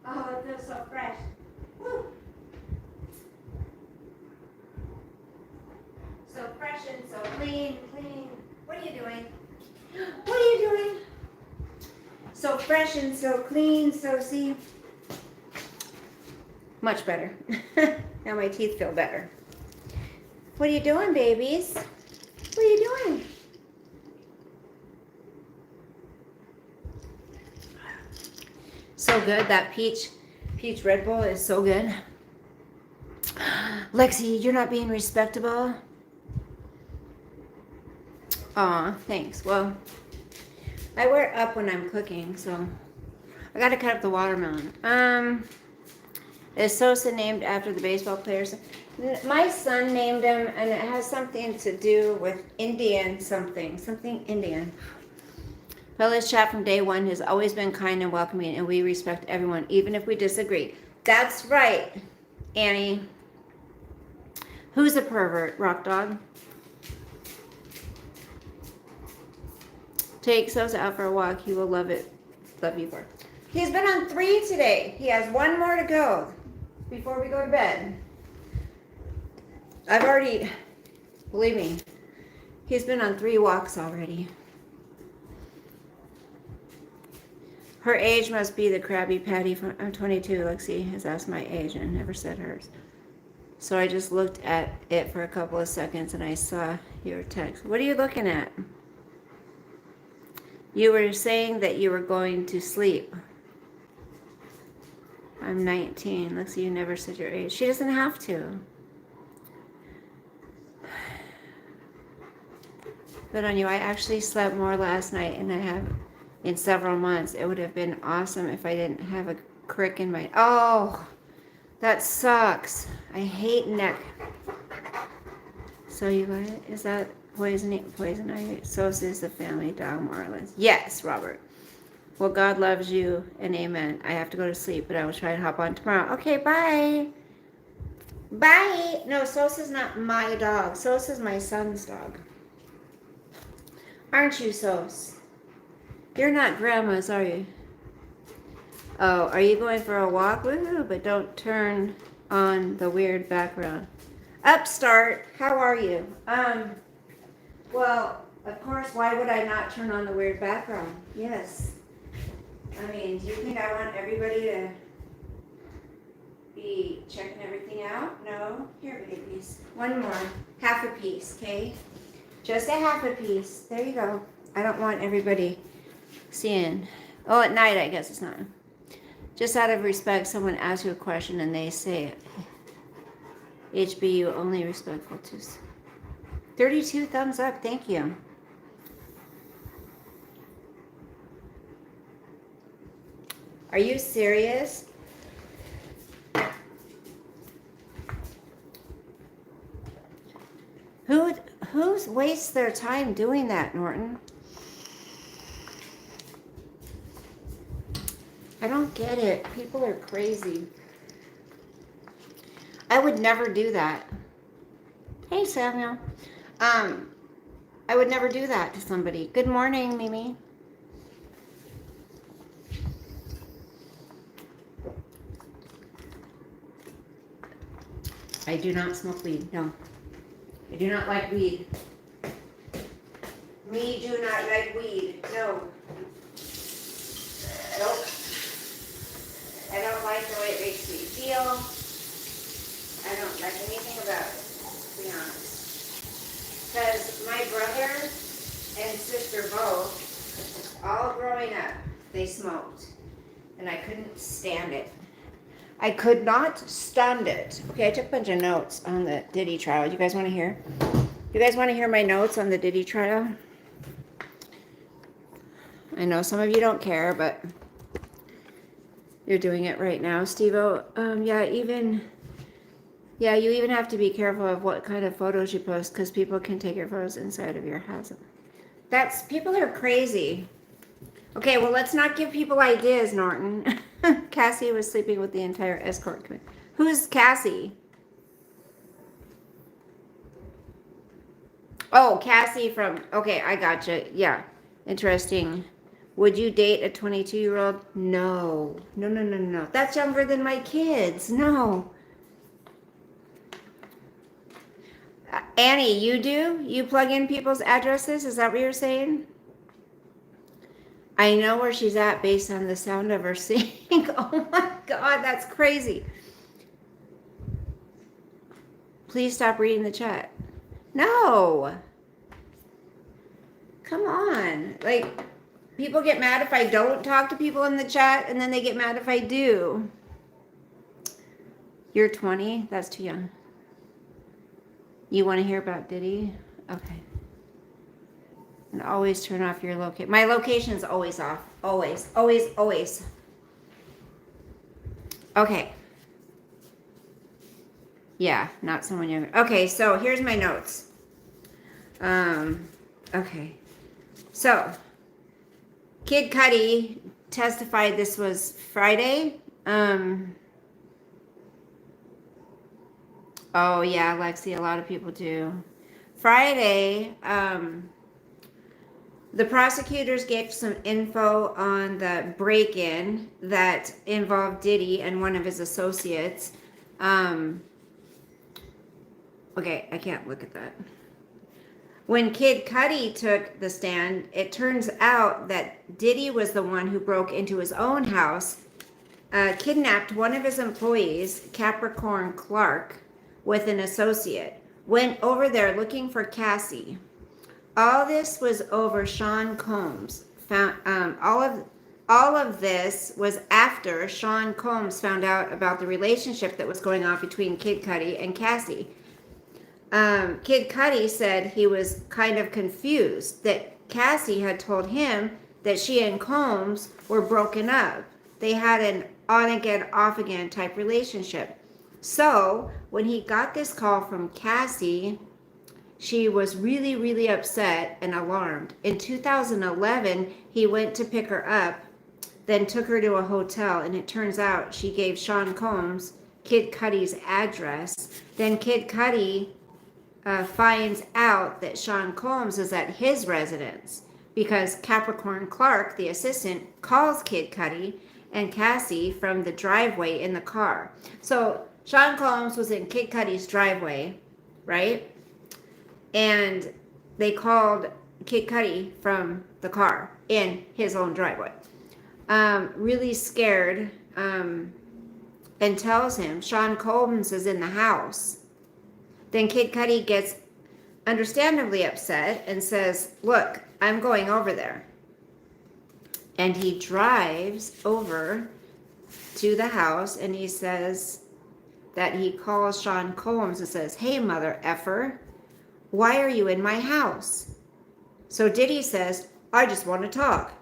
Oh, it feels so fresh. Woo. So fresh and so clean. What are you doing? What are you doing? So fresh and so clean, so see. Much better. Now my teeth feel better. What are you doing, babies? What are you doing? So good. That peach Red Bull is so good. Lexi, you're not being respectable. Aw, thanks. Well, I wear it up when I'm cooking, so I gotta cut up the watermelon. Is Sosa named after the baseball players? My son named him, and it has something to do with Indian something Indian. Bella's chat from day one has always been kind and welcoming, and we respect everyone, even if we disagree. That's right, Annie. Who's a pervert, Rock Dog? Take Sosa out for a walk. He will love it. Love you for it. He's been on 3 today. He has 1 more to go before we go to bed. I've already, believe me, he's been on 3 walks already. Her age must be the Krabby Patty. I'm 22. Lexi has asked my age and never said hers. So I just looked at it for a couple of seconds and I saw your text. What are you looking at? You were saying that you were going to sleep. I'm 19. Lexi, you never said your age. She doesn't have to. Good on you. I actually slept more last night and I have in several months. It would have been awesome if I didn't have a crick in my... Oh, that sucks. I hate neck. So you guys, is that poison ivy? Sosa is the family dog, more or less. Yes, Robert. Well, God loves you and amen. I have to go to sleep, but I will try to hop on tomorrow. Okay, bye. Bye. No, Sosa's not my dog. Sosa's my son's dog. Aren't you, Sos? You're not grandma's, are you? Oh, are you going for a walk? Woohoo, but don't turn on the weird background. Upstart, how are you? Well, of course, why would I not turn on the weird background? Yes. I mean, do you think I want everybody to be checking everything out? No? Here, babies. One more. Half a piece, okay? Just a half a piece. There you go. I don't want everybody seeing. Oh, at night, I guess it's not. Just out of respect, someone asks you a question and they say, HBU, only respectful to. 32 thumbs up. Thank you. Are you serious? Who wastes their time doing that, Norton? I don't get it. People are crazy. I would never do that. Hey, Samuel. I would never do that to somebody. Good morning, Mimi. I do not smoke weed. No. I do not like weed. Me do not like weed. No. Nope. I don't like the way it makes me feel. I don't like anything about it, to be honest. Because my brother and sister both, all growing up, they smoked. And I couldn't stand it. I could not stand it. Okay, I took a bunch of notes on the Diddy trial. You guys want to hear? You guys want to hear my notes on the Diddy trial? I know some of you don't care, but you're doing it right now, Steve-O. You even have to be careful of what kind of photos you post because people can take your photos inside of your house. People are crazy. Okay, well, let's not give people ideas, Norton. Cassie was sleeping with the entire escort committee. Who's Cassie? Oh, Cassie from, okay, I gotcha. Yeah, interesting. Would you date a 22-year-old? No. No. That's younger than my kids. No. Annie, you do? You plug in people's addresses? Is that what you're saying? I know where she's at based on the sound of her singing. Oh my God, that's crazy. Please stop reading the chat. No. Come on. Like, people get mad if I don't talk to people in the chat, and then they get mad if I do. You're 20? That's too young. You want to hear about Diddy? Okay. And always turn off your location. My location is always off. Always. Okay. Yeah, not someone younger. Okay, so here's my notes. Okay. So, Kid Cudi testified this was Friday. Oh, yeah, Lexi, a lot of people do. Friday, the prosecutors gave some info on the break-in that involved Diddy and one of his associates. Okay, I can't look at that. When Kid Cudi took the stand, it turns out that Diddy was the one who broke into his own house, kidnapped one of his employees, Capricorn Clark, with an associate, went over there looking for Cassie. All this was over Sean Combs. All of this was after Sean Combs found out about the relationship that was going on between Kid Cudi and Cassie. Kid Cudi said he was kind of confused that Cassie had told him that she and Combs were broken up. They had an on-again, off-again type relationship. So when he got this call from Cassie, she was really, really upset and alarmed. In 2011, he went to pick her up, then took her to a hotel, and it turns out she gave Sean Combs Kid Cudi's address. Then Kid Cudi finds out that Sean Combs is at his residence because Capricorn Clark, the assistant, calls Kid Cudi and Cassie from the driveway in the car. So Sean Combs was in Kid Cudi's driveway, right? And they called Kid Cudi from the car in his own driveway. Really scared, and tells him Sean Combs is in the house. Then Kid Cudi gets understandably upset and says, look, I'm going over there. And he drives over to the house and he says that he calls Sean Combs and says, hey, mother effer, why are you in my house? So Diddy says, I just want to talk.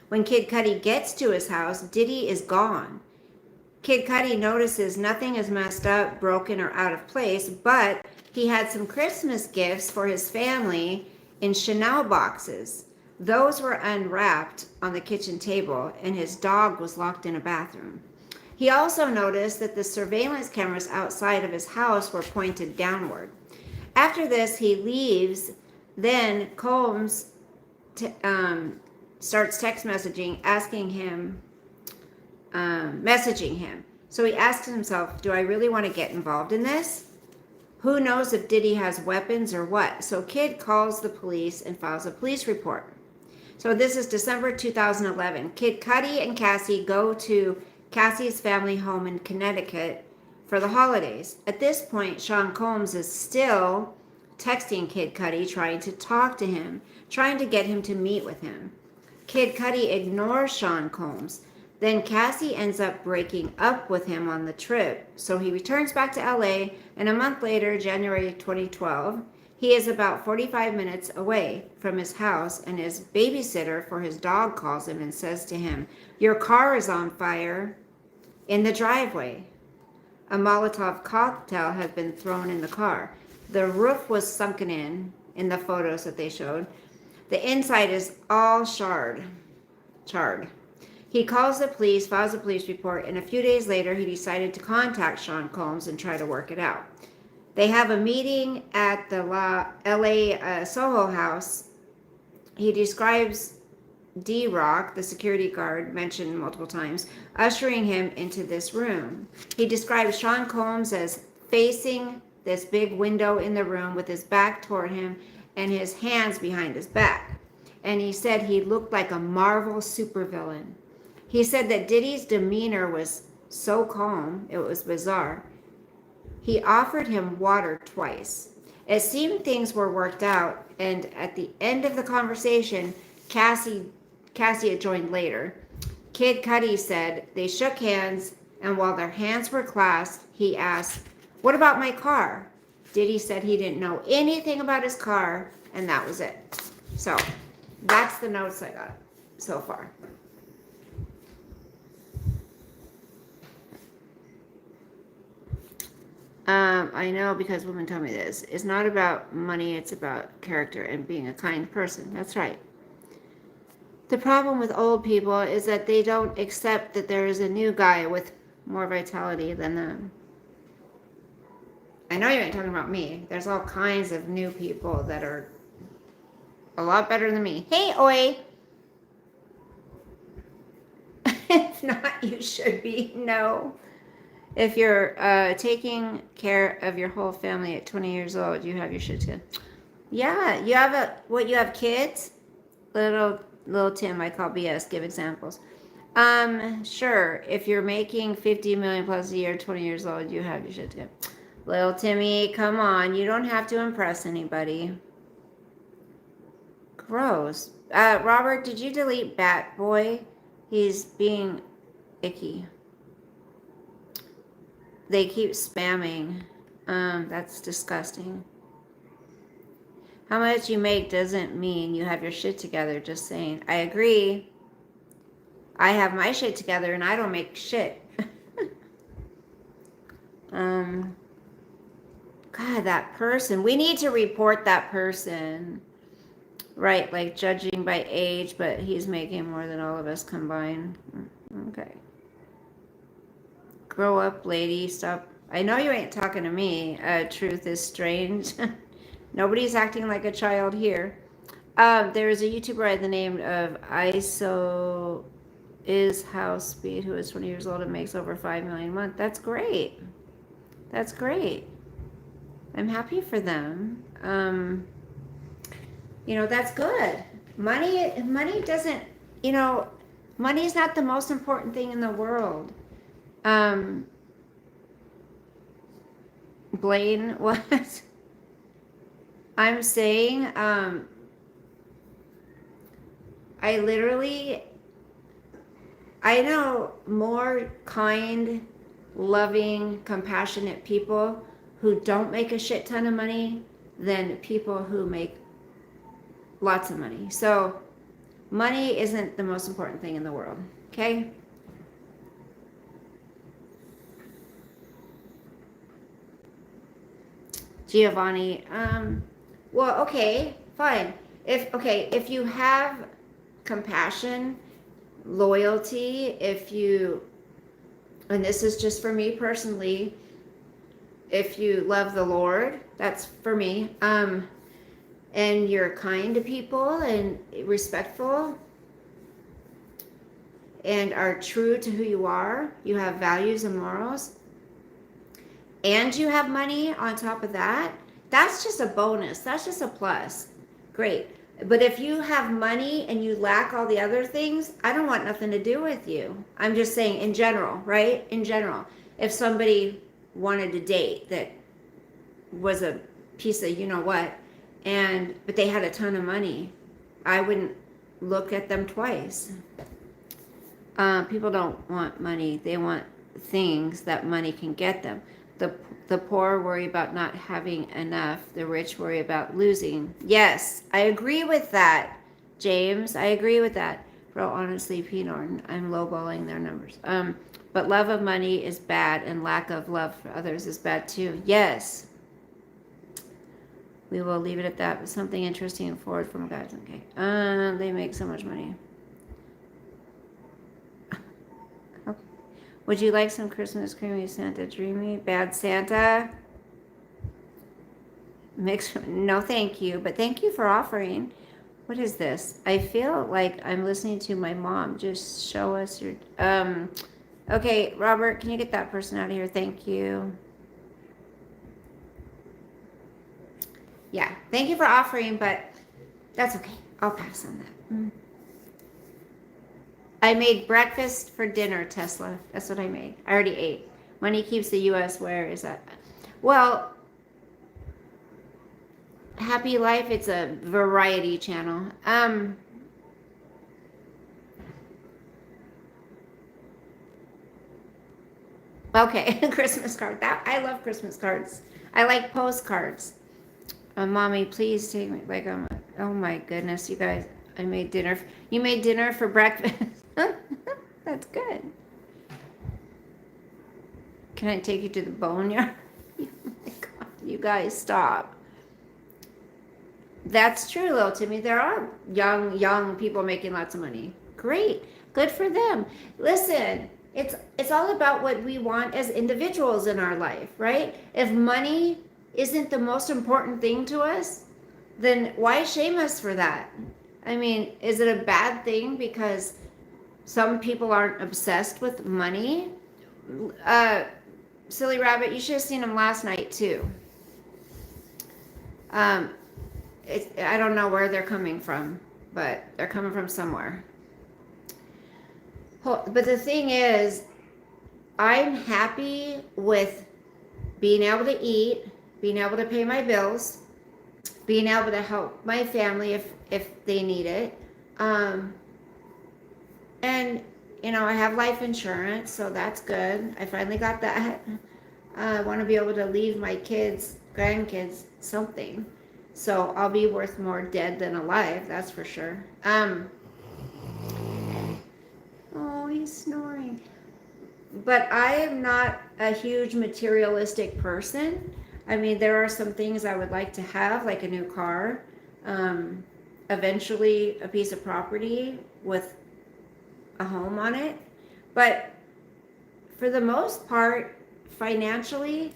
When Kid Cudi gets to his house, Diddy is gone. Kid Cudi notices nothing is messed up, broken, or out of place, but he had some Christmas gifts for his family in Chanel boxes. Those were unwrapped on the kitchen table, and his dog was locked in a bathroom. He also noticed that the surveillance cameras outside of his house were pointed downward. After this, he leaves. Then Combs starts text messaging, messaging him. So he asks himself, do I really want to get involved in this? Who knows if Diddy has weapons or what? So Kid calls the police and files a police report. So this is December 2011. Kid Cudi and Cassie go to Cassie's family home in Connecticut for the holidays. At this point, Sean Combs is still texting Kid Cudi, trying to talk to him, trying to get him to meet with him. Kid Cudi ignores Sean Combs. Then Cassie ends up breaking up with him on the trip. So he returns back to LA, and a month later, January 2012, he is about 45 minutes away from his house, and his babysitter for his dog calls him and says to him, your car is on fire in the driveway. A Molotov cocktail had been thrown in the car. The roof was sunken in the photos that they showed. The inside is all charred. He calls the police, files a police report, and a few days later he decided to contact Sean Combs and try to work it out. They have a meeting at the LA Soho house. He describes D-Rock, the security guard mentioned multiple times, ushering him into this room. He describes Sean Combs as facing this big window in the room with his back toward him and his hands behind his back. And he said he looked like a Marvel supervillain. He said that Diddy's demeanor was so calm, it was bizarre. He offered him water twice. It seemed things were worked out, and at the end of the conversation, Cassie had joined later. Kid Cudi said they shook hands, and while their hands were clasped, he asked, what about my car? Diddy said he didn't know anything about his car, and that was it. So, that's the notes I got so far. I know because women tell me this. It's not about money, it's about character and being a kind person. That's right. The problem with old people is that they don't accept that there is a new guy with more vitality than them. I know you ain't talking about me. There's all kinds of new people that are a lot better than me. Hey, oi! If not, you should be. No. If you're taking care of your whole family at 20 years old, you have your shit together. Yeah, you have kids? Little Tim, I call BS, give examples. Sure, if you're making 50 million plus a year, 20 years old, you have your shit together. Little Timmy, come on, you don't have to impress anybody. Gross. Robert, did you delete Bat Boy? He's being icky. They keep spamming. That's disgusting. How much you make doesn't mean you have your shit together, just saying. I agree. I have my shit together and I don't make shit. God, that person. We need to report that person. Right, like judging by age, but he's making more than all of us combined. Okay. Grow up, lady. Stop. I know you ain't talking to me. Truth is strange. Nobody's acting like a child here. There is a YouTuber by the name of ISO is House Speed, who is 20 years old and makes over 5 million a month. That's great. That's great. I'm happy for them. That's good. Money doesn't, money is not the most important thing in the world. Blaine, what? I'm saying, I know more kind, loving, compassionate people who don't make a shit ton of money than people who make lots of money. So money isn't the most important thing in the world, okay? Giovanni, well, okay, fine. If you have compassion, loyalty, and this is just for me personally, if you love the Lord, that's for me, and you're kind to people and respectful and are true to who you are, you have values and morals, and you have money on top of that, that's just a bonus. That's just a plus. Great. But if you have money and you lack all the other things, I don't want nothing to do with you. I'm just saying in general, right? In general. If somebody wanted to date that was a piece of you-know-what, but they had a ton of money, I wouldn't look at them twice. People don't want money. They want things that money can get them. The poor worry about not having enough. The rich worry about losing. Yes, I agree with that, James. I agree with that. Bro, honestly, P. Norton, I'm lowballing their numbers. But love of money is bad, and lack of love for others is bad too. Yes. We will leave it at that. Something interesting forward from guys. Okay. They make so much money. Would you like some Christmas creamy Santa Dreamy? Bad Santa? No, thank you. But thank you for offering. What is this? I feel like I'm listening to my mom. Just show us your... Okay, Robert, can you get that person out of here? Thank you. Yeah, thank you for offering, but that's okay. I'll pass on that. I made breakfast for dinner, Tesla. That's what I made. I already ate. Money keeps the U.S. Where is that? Well, Happy Life, it's a variety channel. Okay, Christmas card. I love Christmas cards. I like postcards. Mommy, please take me. Oh my goodness, you guys. I made dinner. You made dinner for breakfast. That's good. Can I take you to the boneyard? Oh my God, you guys, stop. That's true, little Timmy. There are young people making lots of money. Great. Good for them. Listen, it's all about what we want as individuals in our life, right? If money isn't the most important thing to us, then why shame us for that? I mean, is it a bad thing because some people aren't obsessed with money? Silly Rabbit, you should have seen them last night too. I don't know where they're coming from, but they're coming from somewhere. But the thing is, I'm happy with being able to eat, being able to pay my bills, being able to help my family if they need it. And, I have life insurance, so that's good. I finally got that. I want to be able to leave my grandkids, something. So I'll be worth more dead than alive, that's for sure. Oh, he's snoring. But I am not a huge materialistic person. I mean, there are some things I would like to have, like a new car, eventually a piece of property with a home on it. But for the most part, financially,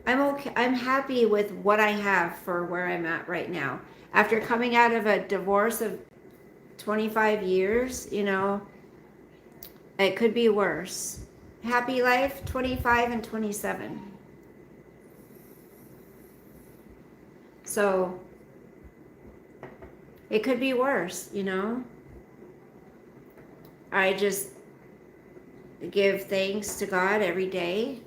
I'm okay. I'm happy with what I have for where I'm at right now. After coming out of a divorce of 25 years, it could be worse. Happy life, 25 and 27. So it could be worse, I just give thanks to God every day.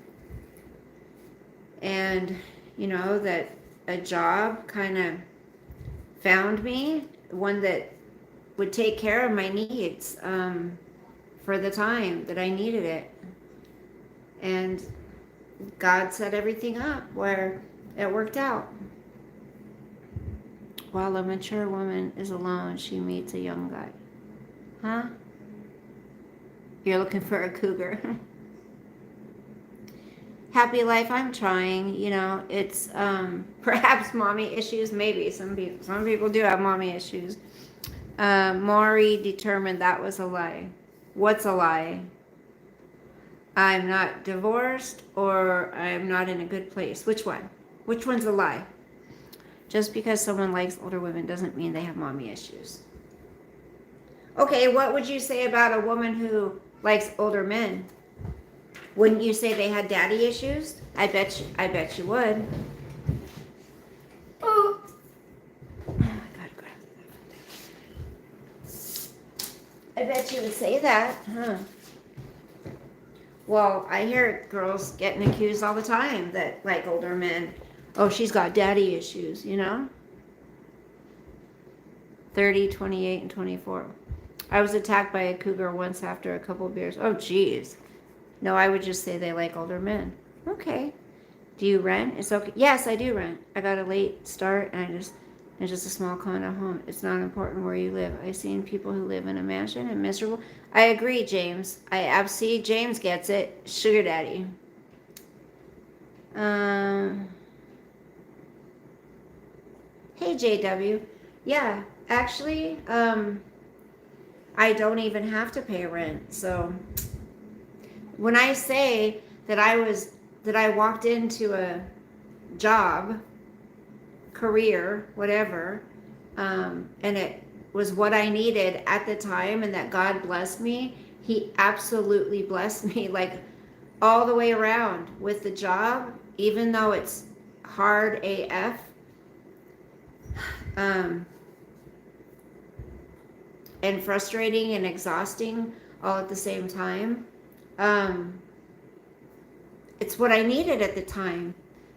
And, that a job kind of found me, one that would take care of my needs for the time that I needed it. And God set everything up where it worked out. While a mature woman is alone, she meets a young guy. Huh? You're looking for a cougar. Happy life, I'm trying. It's perhaps mommy issues. Maybe some people do have mommy issues. Maury determined that was a lie. What's a lie? I'm not divorced, or I'm not in a good place. Which one? Which one's a lie? Just because someone likes older women doesn't mean they have mommy issues. Okay, what would you say about a woman who likes older men? Wouldn't you say they had daddy issues? I bet you would. Oh, I gotta grab that. I bet you would say that, huh? Well, I hear girls getting accused all the time that like older men. Oh, she's got daddy issues, 30, 28, and 24. I was attacked by a cougar once after a couple beers. Oh, geez. No, I would just say they like older men. Okay. Do you rent? It's okay. Yes, I do rent. I got a late start, and it's just a small condo home. It's not important where you live. I've seen people who live in a mansion and miserable. I agree, James. See, James gets it. Sugar daddy. Hey, JW. Yeah, actually, I don't even have to pay rent. So when I say that I walked into a job, career, whatever, and it was what I needed at the time, and that God blessed me, He absolutely blessed me, like all the way around with the job, even though it's hard AF. And frustrating and exhausting all at the same time. It's what I needed at the time.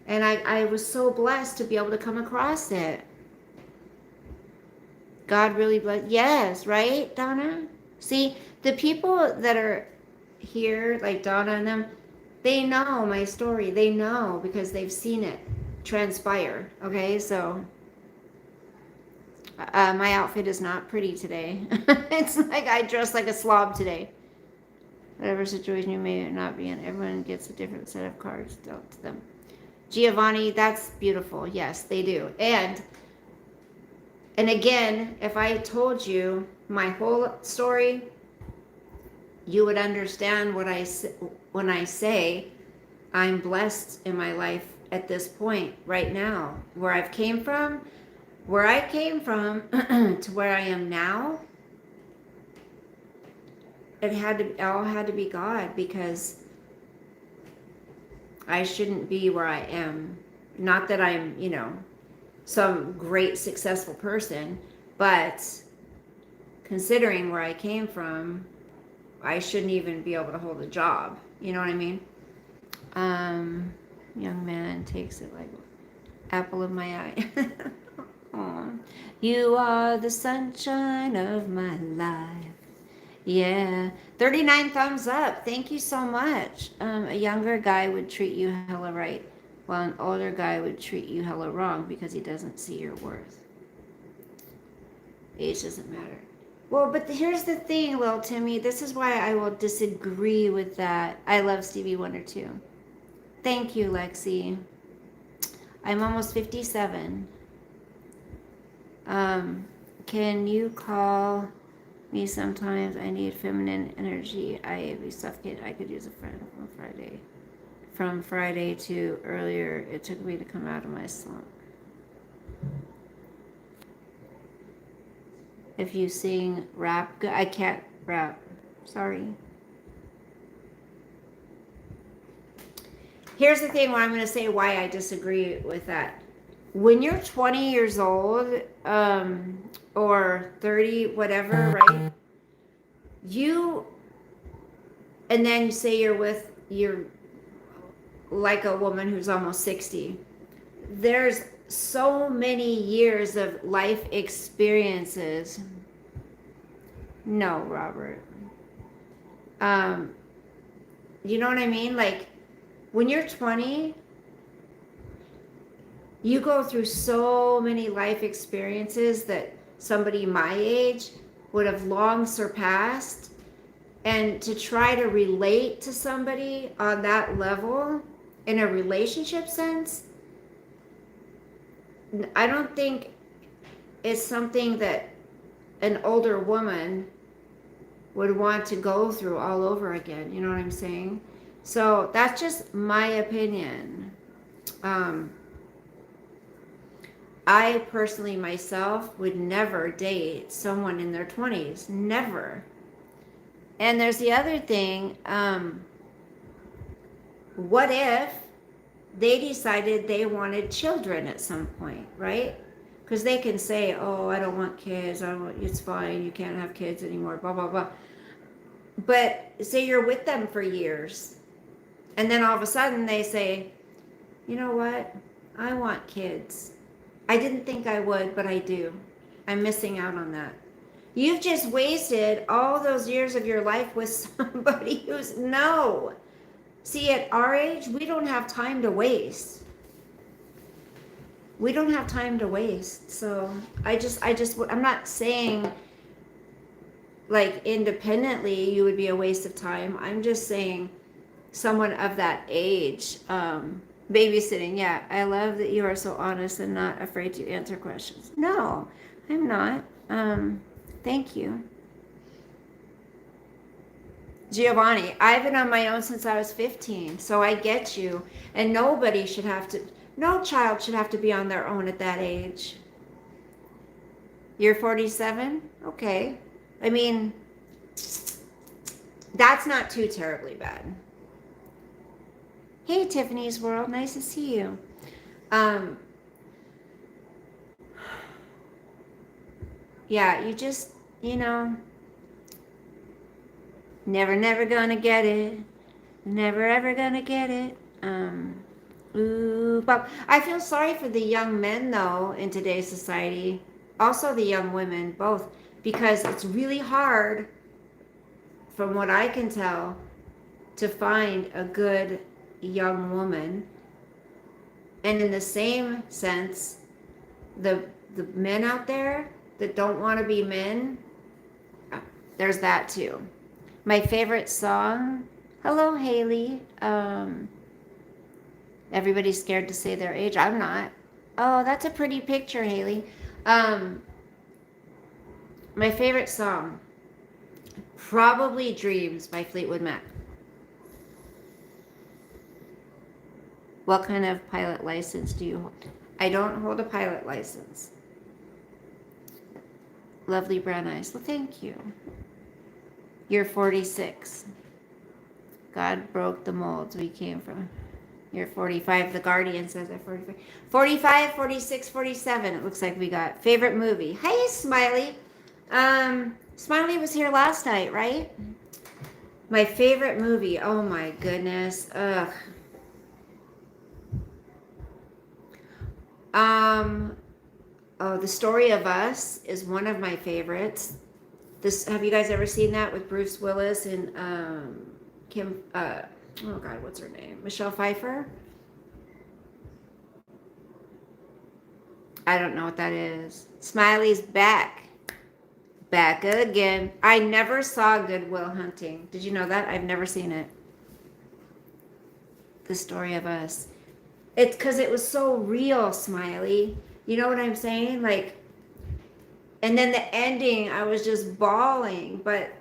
And I was so blessed to be able to come across it. God really blessed. Yes, right, Donna? See, the people that are here, like Donna and them, they know my story. They know because they've seen it transpire. Okay, so my outfit is not pretty today. It's like I dress like a slob today. Whatever situation you may not be in, everyone gets a different set of cards dealt to them. Giovanni, that's beautiful. Yes, they do. And again, if I told you my whole story, you would understand what when I say I'm blessed in my life at this point right now, where I came from to where I am now. It all had to be God, because I shouldn't be where I am. Not that I'm, some great successful person, but considering where I came from, I shouldn't even be able to hold a job. You know what I mean? Young man takes it like apple of my eye. Aww. You are the sunshine of my life. Yeah. 39 thumbs up. Thank you so much. A younger guy would treat you hella right, while an older guy would treat you hella wrong because he doesn't see your worth. Age doesn't matter. Well, but here's the thing, little Timmy. This is why I will disagree with that. I love Stevie Wonder too. Thank you, Lexi. I'm almost 57. Can you call Me sometimes. I need feminine energy. I be suffocated. I could use a friend on Friday. From Friday to earlier, it took me to come out of my slump. If you sing rap, I can't rap. Sorry. Here's the thing, what I'm going to say why I disagree with that. When you're 20 years old, or 30, whatever, right? And then say you're like a woman who's almost 60. There's so many years of life experiences. No, Robert. You know what I mean? Like, when you're 20, you go through so many life experiences that somebody my age would have long surpassed. And to try to relate to somebody on that level in a relationship sense, I don't think it's something that an older woman would want to go through all over again. You know what I'm saying? So that's just my opinion. I personally myself would never date someone in their 20s. Never. And there's the other thing. What if they decided they wanted children at some point, right? Because they can say, oh, I don't want kids. It's fine. You can't have kids anymore, blah, blah, blah. But say you're with them for years. And then all of a sudden they say, you know what? I want kids. I didn't think I would, but I do. I'm missing out on that. You've just wasted all those years of your life with somebody who's no. See, at our age, we don't have time to waste. We don't have time to waste. So I'm not saying like independently you would be a waste of time. I'm just saying someone of that age, babysitting. Yeah, I love that you are so honest and not afraid to answer questions. No, I'm not. Thank you. Giovanni, I've been on my own since I was 15, so I get you. And no child should have to be on their own at that age. You're 47? Okay. I mean, that's not too terribly bad. Hey, Tiffany's World, nice to see you. Yeah, you just, never gonna get it. Never ever gonna get it. But I feel sorry for the young men though in today's society. Also the young women, both, because it's really hard, from what I can tell, to find a good young woman. And in the same sense, the men out there that don't want to be men, there's that too. My favorite song, hello Haley. Everybody's scared to say their age. I'm not. Oh, that's a pretty picture, Haley. My favorite song, probably Dreams by Fleetwood Mac. What kind of pilot license do you hold? I don't hold a pilot license. Lovely brown eyes. Well, thank you. You're 46. God broke the molds we came from. You're 45. The Guardian says I'm 45. 45, 46, 47. It looks like we got. Favorite movie. Hey, Smiley. Smiley was here last night, right? My favorite movie. Oh, my goodness. Ugh. The Story of Us is one of my favorites. Have you guys ever seen that with Bruce Willis and Kim? Oh God, what's her name? Michelle Pfeiffer. I don't know what that is. Smiley's back again. I never saw Good Will Hunting. Did you know that? I've never seen it. The Story of Us. It's because it was so real, Smiley. You know what I'm saying? Like, And then the ending, I was just bawling. But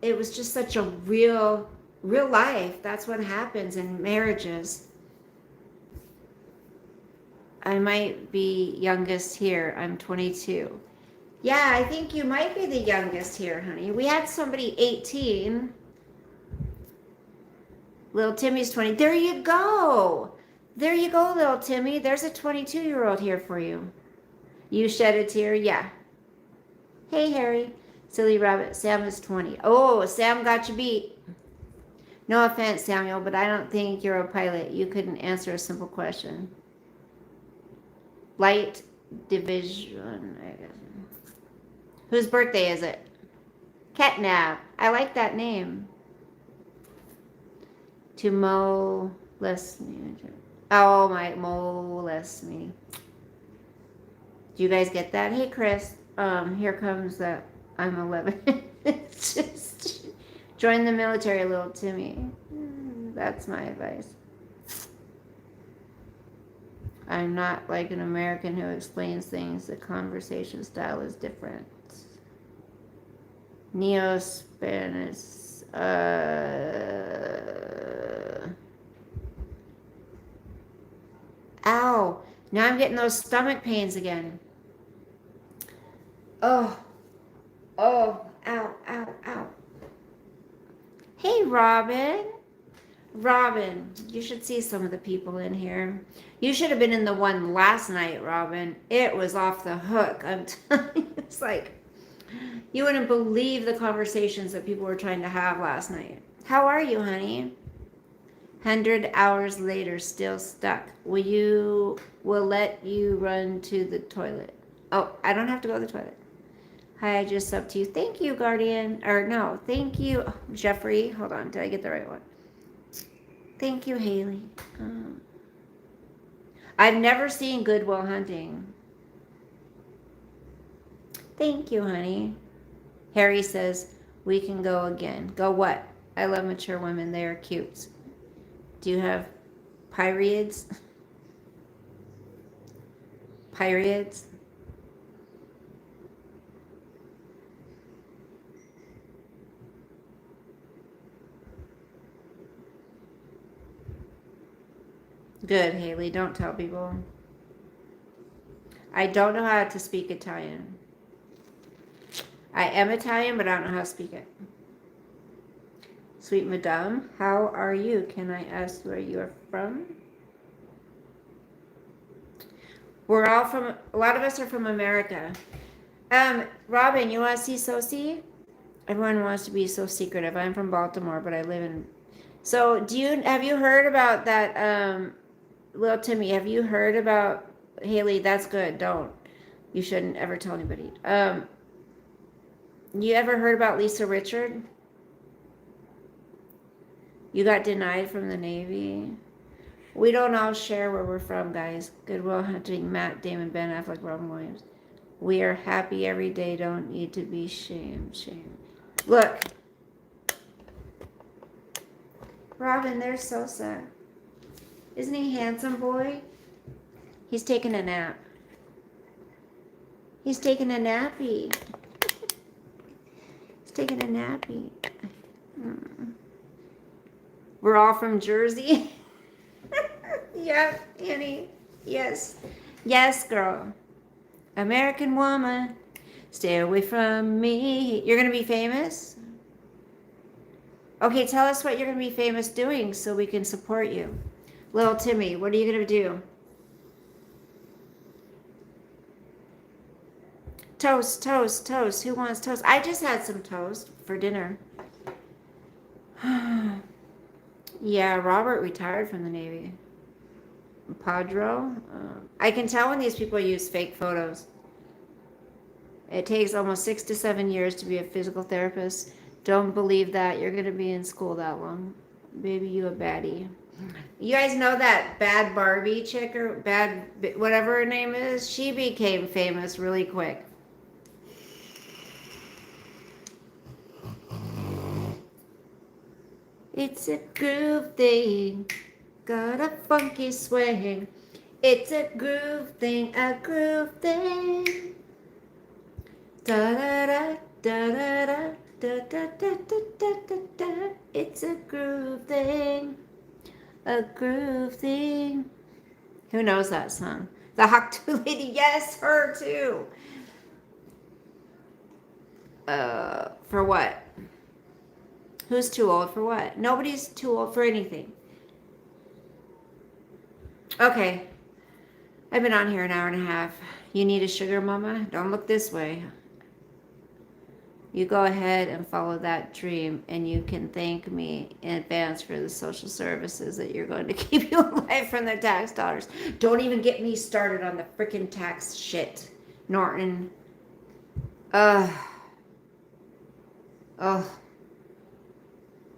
it was just such a real life. That's what happens in marriages. I might be youngest here. I'm 22. Yeah, I think you might be the youngest here, honey. We had somebody 18. Little Timmy's 20. There you go. There you go, little Timmy. There's a 22-year-old here for you. You shed a tear? Yeah. Hey, Harry. Silly rabbit. Sam is 20. Oh, Sam got you beat. No offense, Samuel, but I don't think you're a pilot. You couldn't answer a simple question. Light division. Whose birthday is it? Catnap. I like that name. To molest me. Oh, my, molest me. Do you guys get that? Hey, Chris. Here comes that I'm 11. It's just join the military, little Timmy. That's my advice. I'm not like an American who explains things. The conversation style is different. Neo-Spanish. Ow. Now I'm getting those stomach pains again. Oh. Oh. Ow, ow, ow. Hey, Robin. Robin, you should see some of the people in here. You should have been in the one last night, Robin. It was off the hook. I'm telling you, it's like, you wouldn't believe the conversations that people were trying to have last night. How are you, honey? 100 hours later, still stuck. Will let you run to the toilet. Oh, I don't have to go to the toilet. Hi, I just up to you. Thank you, Guardian. Or no, thank you, Jeffrey. Hold on, did I get the right one? Thank you, Haley. I've never seen Good Will Hunting. Thank you, honey. Harry says, we can go again. Go what? I love mature women. They are cute. Do you have periods? Periods? Good, Haley. Don't tell people. I don't know how to speak Italian. I am Italian, but I don't know how to speak it. Sweet Madame, how are you? Can I ask where you are from? We're all from, a lot of us are from America. Robin, you want to see Sosi? Everyone wants to be so secretive. I'm from Baltimore, but I live in... So, have you heard about that, little Timmy, have you heard about... Haley, that's good. Don't. You shouldn't ever tell anybody. You ever heard about Lisa Richard? You got denied from the Navy. We don't all share where we're from, guys. Good Will Hunting, Matt Damon, Ben Affleck, Robin Williams. We are happy every day. Don't need to be shamed. Look. Robin, there's Sosa. Isn't he handsome, boy? He's taking a nap. He's taking a nappy. He's taking a nappy. We're all from Jersey. Yeah, Annie. Yes. Yes, girl. American woman. Stay away from me. You're going to be famous? Okay, tell us what you're going to be famous doing so we can support you. Little Timmy, what are you going to do? Toast, toast, toast. Who wants toast? I just had some toast for dinner. Yeah, Robert retired from the Navy. Padro. I can tell when these people use fake photos. It takes almost 6 to 7 years to be a physical therapist. Don't believe that. You're going to be in school that long. Baby, you a baddie. You guys know that bad Barbie chick or bad whatever her name is? She became famous really quick. It's a groove thing. Got a funky swing. It's a groove thing, a groove thing. Da da da da da da da da da da da da. It's a groove thing. A groove thing. Who knows that song? The Hawk Tuah Lady. Yes, her too. For what? Who's too old for what? Nobody's too old for anything. Okay. I've been on here an hour and a half. You need a sugar mama? Don't look this way. You go ahead and follow that dream, and you can thank me in advance for the social services that you're going to keep you alive from the tax dollars. Don't even get me started on the freaking tax shit, Norton. Oh.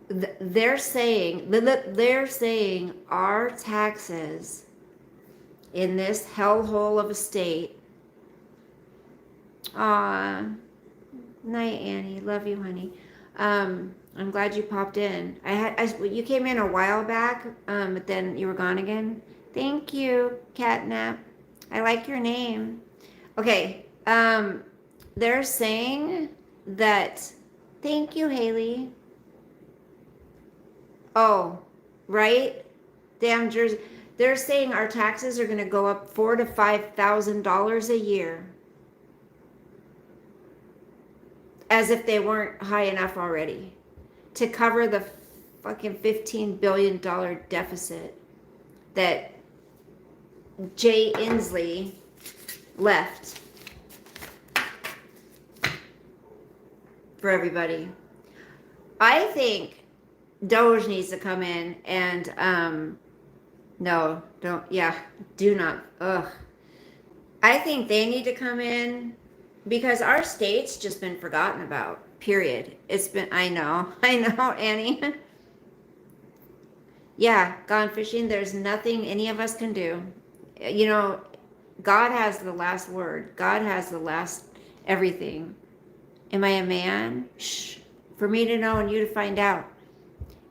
They're saying our taxes in this hellhole of a state. Aw, night, Annie. Love you, honey. I'm glad you popped in. You came in a while back, but then you were gone again. Thank you, Catnap. I like your name. Okay. They're saying that. Thank you, Haley. Oh, right? Damn Jersey. They're saying our taxes are going to go up $4,000 to $5,000 a year. As if they weren't high enough already. To cover the fucking $15 billion deficit that Jay Inslee left for everybody. I think Doge needs to come in and no, don't, yeah, do not, ugh. I think they need to come in because our state's just been forgotten about, period. It's been, I know, Annie. Yeah, gone fishing, there's nothing any of us can do. You know, God has the last word. God has the last everything. Am I a man? Shh. For me to know and you to find out.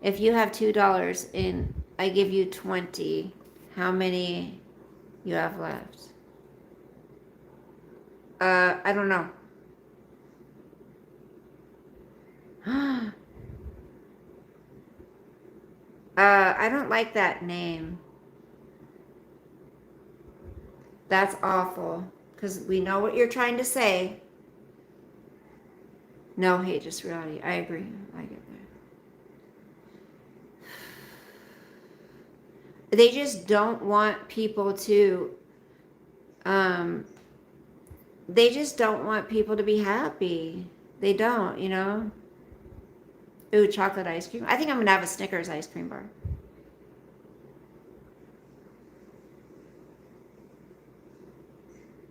If you have $2 and I give you 20, how many you have left? I don't know. I don't like that name. That's awful. Because we know what you're trying to say. No hate, just reality. I agree. I get that. They just don't want people to they just don't want people to be happy. They don't, you know. Ooh, chocolate ice cream. I think I'm gonna have a Snickers ice cream bar.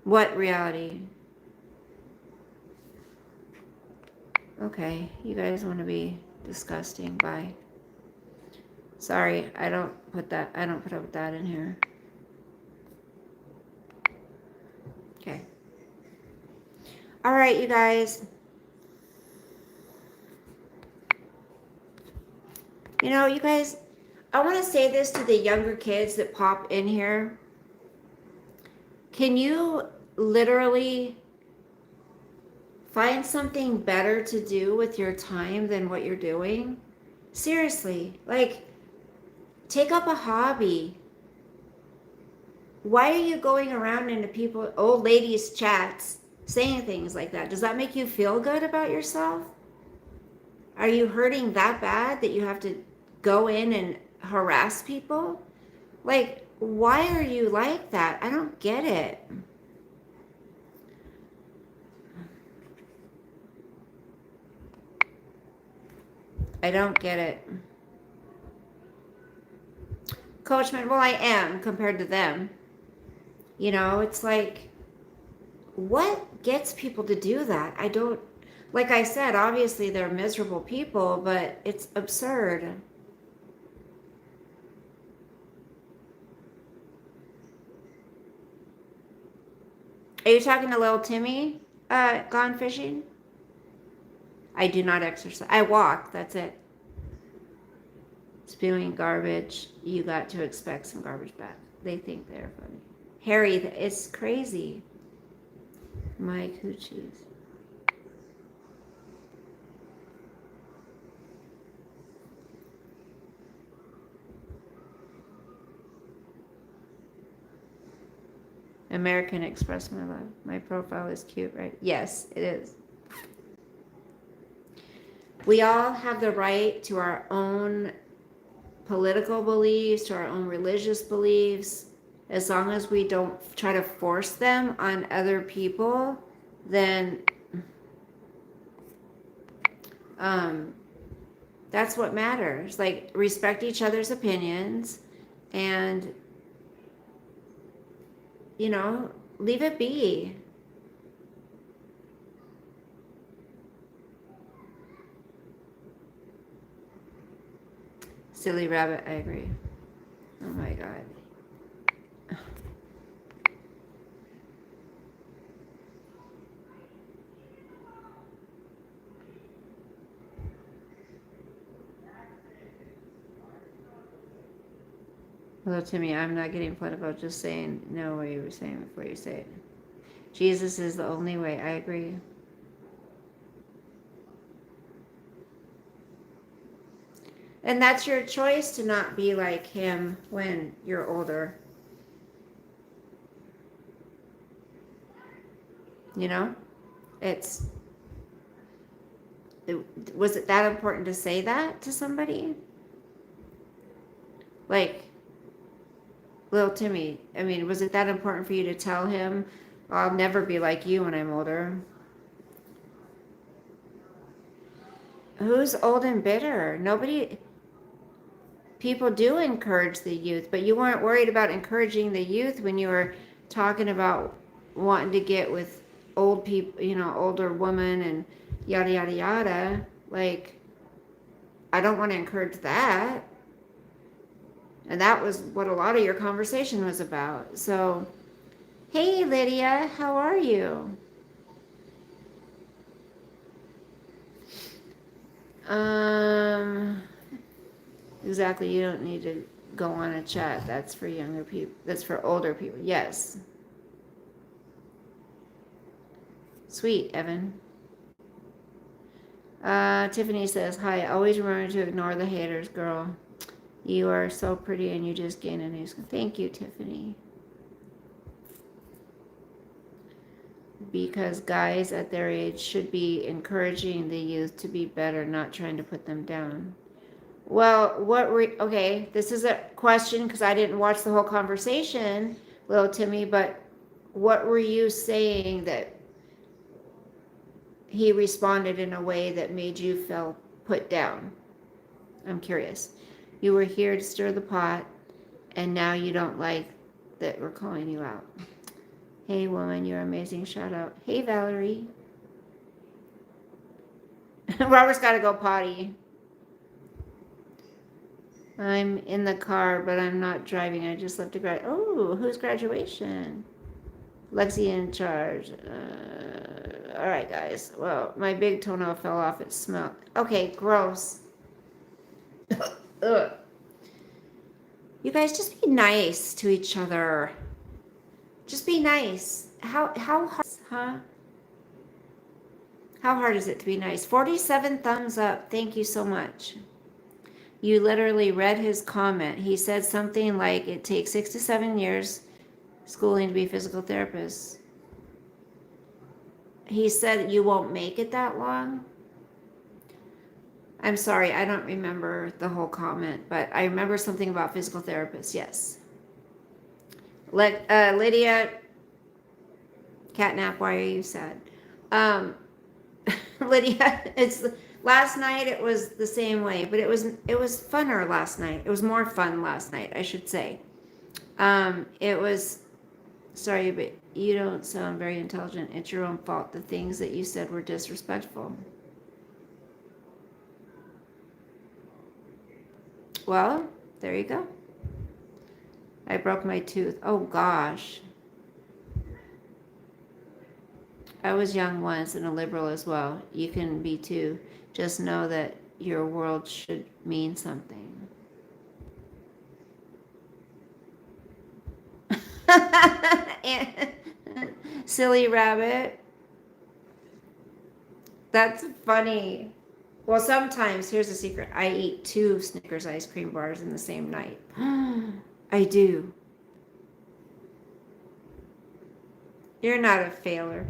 What reality? Okay, you guys want to be disgusting. Bye. Sorry, I don't put up with that in here. Okay. All right, you guys. You know, you guys, I want to say this to the younger kids that pop in here. Can you literally find something better to do with your time than what you're doing? Seriously, like, take up a hobby. Why are you going around into people, old ladies' chats, saying things like that? Does that make you feel good about yourself? Are you hurting that bad that you have to go in and harass people? Like, why are you like that? I don't get it. I don't get it. Coachman, well, I am compared to them. You know, it's like, what gets people to do that? I don't, like I said, obviously they're miserable people, but it's absurd. Are you talking to little Timmy, gone fishing? I do not exercise. I walk, that's it. Spewing garbage, you got to expect some garbage back. They think they're funny. Harry, it's crazy. My coochies. American Express my love. My profile is cute, right? Yes, it is. We all have the right to our own political beliefs, to our own religious beliefs. As long as we don't try to force them on other people, then that's what matters. Like, respect each other's opinions and, leave it be. Silly rabbit, I agree. Oh my God. Hello, Timmy. I'm not getting political. Just saying, know what you were saying before you say it. Jesus is the only way. I agree. And that's your choice to not be like him when you're older. Was it that important to say that to somebody? Like, little Timmy, I mean, was it that important for you to tell him, I'll never be like you when I'm older? Who's old and bitter? Nobody. People do encourage the youth, but you weren't worried about encouraging the youth when you were talking about wanting to get with old people, older women and yada, yada, yada. Like, I don't want to encourage that. And that was what a lot of your conversation was about. So, hey, Lydia, how are you? Exactly. You don't need to go on a chat. That's for younger people. That's for older people. Yes. Sweet, Evan. Tiffany says, hi, always remember to ignore the haters, girl. You are so pretty and you just gain a new skin. Thank you, Tiffany. Because guys at their age should be encouraging the youth to be better, not trying to put them down. Well, okay, this is a question because I didn't watch the whole conversation, little Timmy, but what were you saying that he responded in a way that made you feel put down? I'm curious. You were here to stir the pot, and now you don't like that we're calling you out. Hey, woman, you're amazing. Shout out. Hey, Valerie. Robert's got to go potty. I'm in the car, but I'm not driving. I just left to grad. Oh, whose graduation? Lexi in charge. All right, guys. Well, my big toenail fell off. It smelled. Okay, gross. Ugh. You guys, just be nice to each other. Just be nice. How hard, huh? How hard is it to be nice? 47 thumbs up. Thank you so much. You literally read his comment. He said something like, it takes 6 to 7 years schooling to be a physical therapist. He said you won't make it that long. I'm sorry, I don't remember the whole comment, but I remember something about physical therapists, yes. Lydia, catnap, why are you sad? Lydia, last night it was the same way, but it was funner last night. It was more fun last night, I should say. It was, sorry, but you don't sound very intelligent. It's your own fault. The things that you said were disrespectful. Well, there you go. I broke my tooth. Oh gosh. I was young once and a liberal as well. You can be too. Just know that your world should mean something. Silly rabbit. That's funny. Well, sometimes, here's a secret. I eat 2 Snickers ice cream bars in the same night. I do. You're not a failure.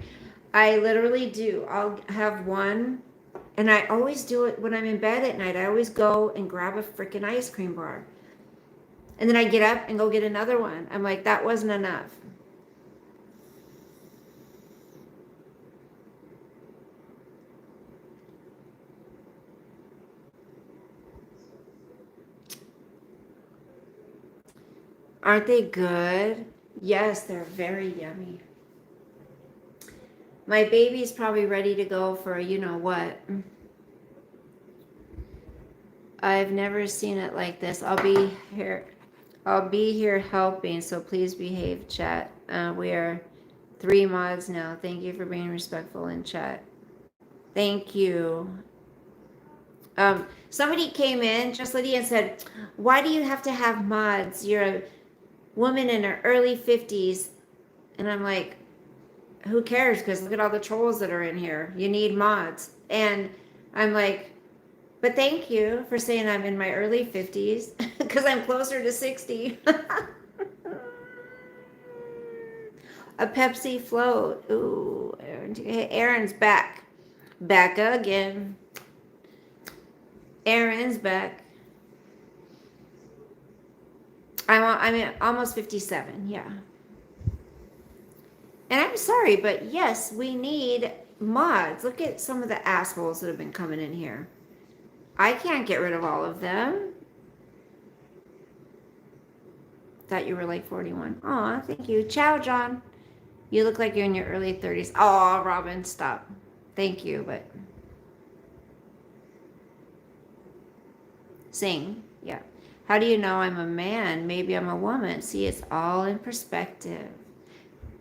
I literally do. I'll have one, and I always do it when I'm in bed at night. I always go and grab a freaking ice cream bar. And then I get up and go get another one. I'm like, that wasn't enough. Aren't they good? Yes, they're very yummy. My baby's probably ready to go for a you know what. I've never seen it like this. I'll be here. I'll be here helping, so please behave, chat. We are 3 mods now. Thank you for being respectful in chat. Thank you. Somebody came in, just Lydia, and said, why do you have to have mods? You're a woman in her early 50s. And I'm like, who cares? Because look at all the trolls that are in here. You need mods. And I'm like, but thank you for saying I'm in my early 50s because I'm closer to 60. A Pepsi float. Ooh, Aaron's back. Back again. Aaron's back. I'm almost 57, yeah. And I'm sorry, but yes, we need mods. Look at some of the assholes that have been coming in here. I can't get rid of all of them. Thought you were like 41. Aw, thank you. Ciao, John. You look like you're in your early 30s. Oh, Robin, stop. Thank you, but sing. Yeah. How do you know I'm a man? Maybe I'm a woman. See, it's all in perspective.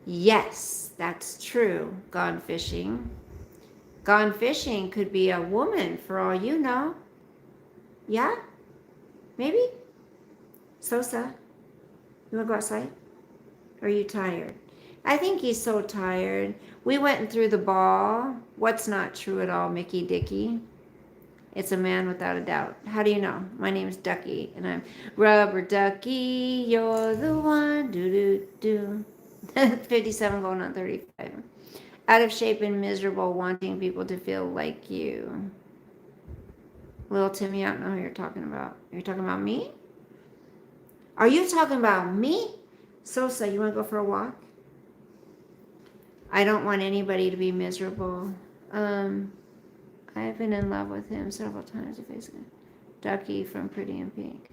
Yes, that's true. Gone fishing. Gone fishing could be a woman for all you know. Yeah? Maybe? Sosa, you want to go outside? Or are you tired? I think he's so tired. We went and threw the ball. What's not true at all, Mickey Dicky? It's a man without a doubt. How do you know? My name's Ducky, and I'm Rubber Ducky. You're the one. Do do do. 57 going on 35. Out of shape and miserable, wanting people to feel like you. Little Timmy, I don't know who you're talking about. Are you talking about me? Are you talking about me? Sosa, you want to go for a walk? I don't want anybody to be miserable. I've been in love with him several times. Ducky from Pretty in Pink.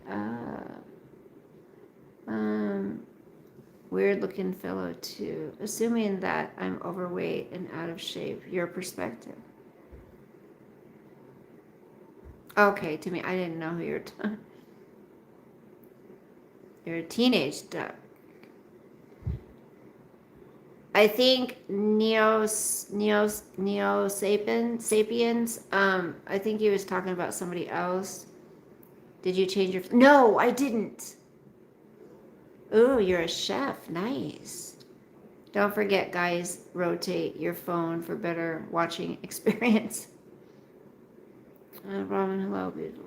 Weird looking fellow too. Assuming that I'm overweight and out of shape. Your perspective. Okay, to me, I didn't know who you're talking. You're a teenage duck. I think Neo Sapiens. I think he was talking about somebody else. Did you change your? No, I didn't. Ooh, you're a chef. Nice. Don't forget, guys, rotate your phone for better watching experience. Robin, hello, beautiful.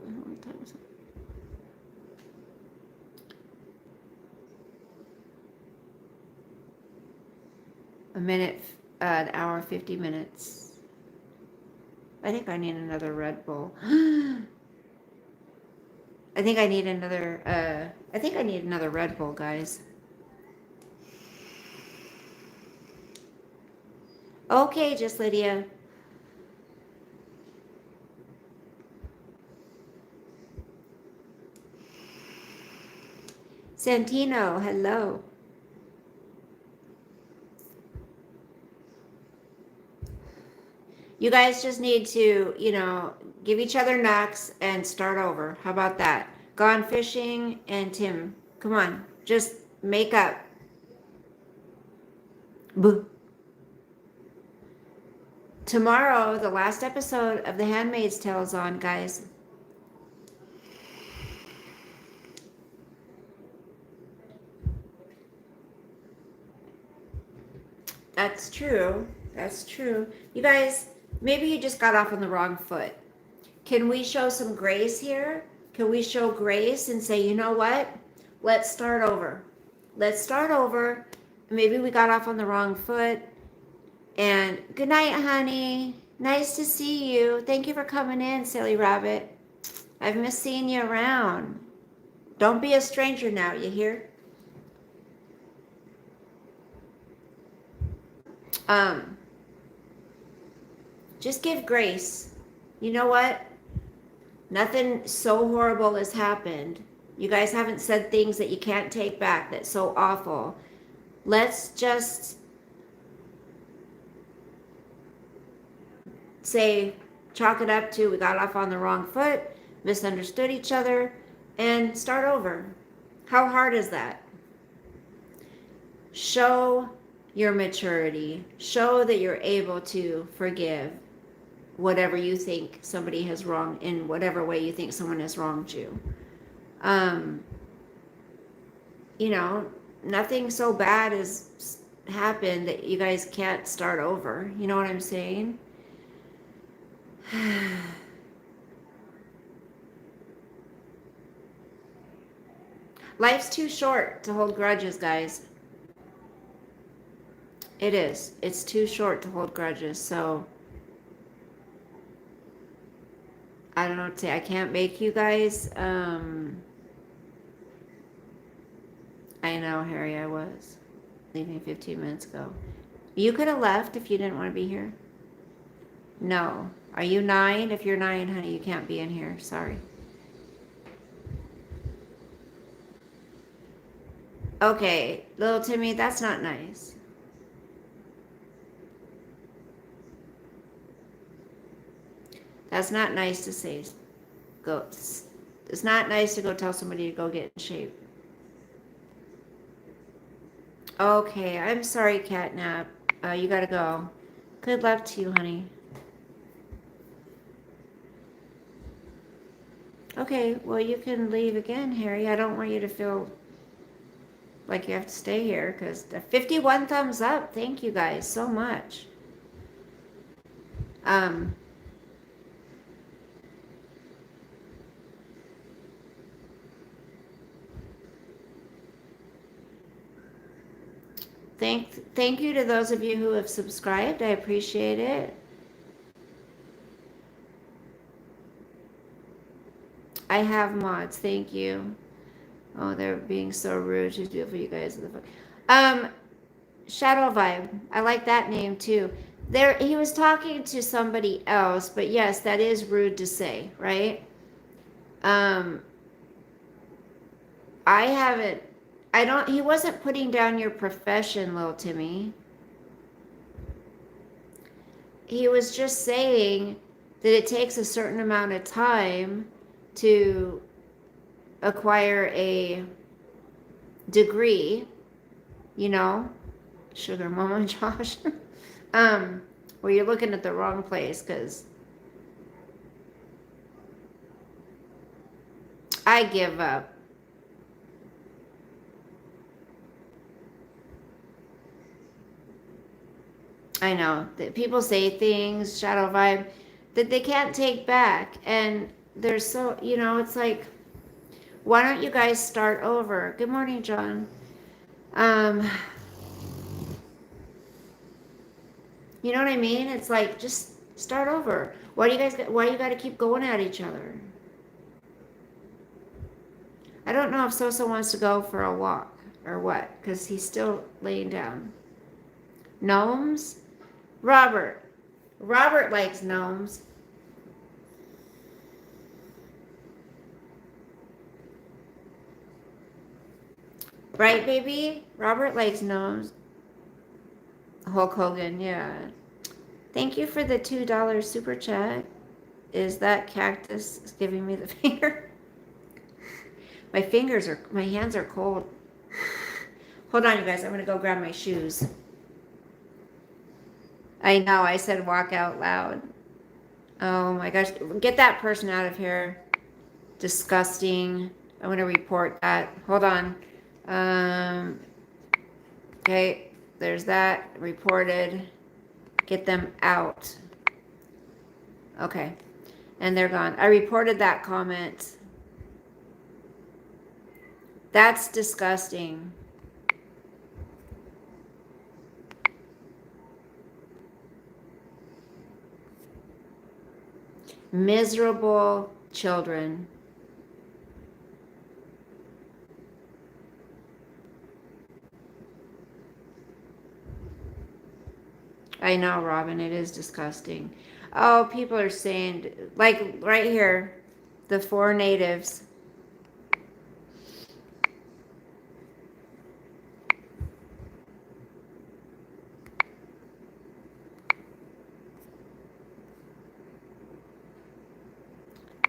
A minute, an hour, 50 minutes. I think I need another Red Bull. I think I need another Red Bull, guys. Okay, just Lydia. Santino, hello. You guys just need to, give each other knocks and start over. How about that? Gone fishing and Tim. Come on, just make up. Boo. Tomorrow, the last episode of The Handmaid's Tale is on, guys. That's true. That's true. You guys, maybe you just got off on the wrong foot. Can we show some grace here? Can we show grace and say, you know what? Let's start over. Let's start over. maybe we got off on the wrong foot. And good night, honey. Nice to see you. Thank you for coming in, silly rabbit. I've missed seeing you around. Don't be a stranger now, you hear? Just give grace. You know what? Nothing so horrible has happened. You guys haven't said things that you can't take back that's so awful. Let's just say, chalk it up to we got off on the wrong foot, misunderstood each other, and start over. How hard is that? Show your maturity. Show that you're able to forgive whatever you think somebody has wronged, in whatever way you think someone has wronged you. You know, nothing so bad has happened that you guys can't start over. You know what I'm saying? Life's too short to hold grudges, guys. It is. It's too short to hold grudges. So I don't know what to say. I can't make you guys. I know, Harry, I was leaving 15 minutes ago. You could have left if you didn't want to be here. No. Are you 9? If you're 9, honey, you can't be in here. Sorry. Okay, little Timmy, that's not nice. That's not nice to say. It's not nice to go tell somebody to go get in shape. Okay, I'm sorry, Catnap. You gotta go. Good luck to you, honey. Okay, well, you can leave again, Harry. I don't want you to feel like you have to stay here, because the 51 thumbs up. Thank you guys so much. Thank you to those of you who have subscribed. I appreciate it. I have mods. Thank you. Oh, they're being so rude. She's beautiful, you guys. Shadow Vibe. I like that name too. He was talking to somebody else, but yes, that is rude to say, right? He wasn't putting down your profession, little Timmy. He was just saying that it takes a certain amount of time to acquire a degree, you know, Sugar Mama Josh. Well, you're looking at the wrong place, because I give up. I know that people say things, Shadow Vibe, that they can't take back. And they're so, it's like, why don't you guys start over? Good morning, John. You know what I mean? It's like, just start over. Why you got to keep going at each other? I don't know if Sosa wants to go for a walk or what, because he's still laying down. Gnomes? Robert likes gnomes. Right, baby? Robert likes gnomes. Hulk Hogan, yeah. Thank you for the $2 super chat. Is that cactus giving me the finger? My hands are cold. Hold on, you guys. I'm going to go grab my shoes. I know, I said walk out loud. Oh my gosh. Get that person out of here. Disgusting. I'm going to report that. Hold on. Okay, there's that. Reported. Get them out. Okay. And they're gone. I reported that comment. That's disgusting. Miserable children. I know, Robin, it is disgusting. Oh, people are saying, like right here, the 4 natives.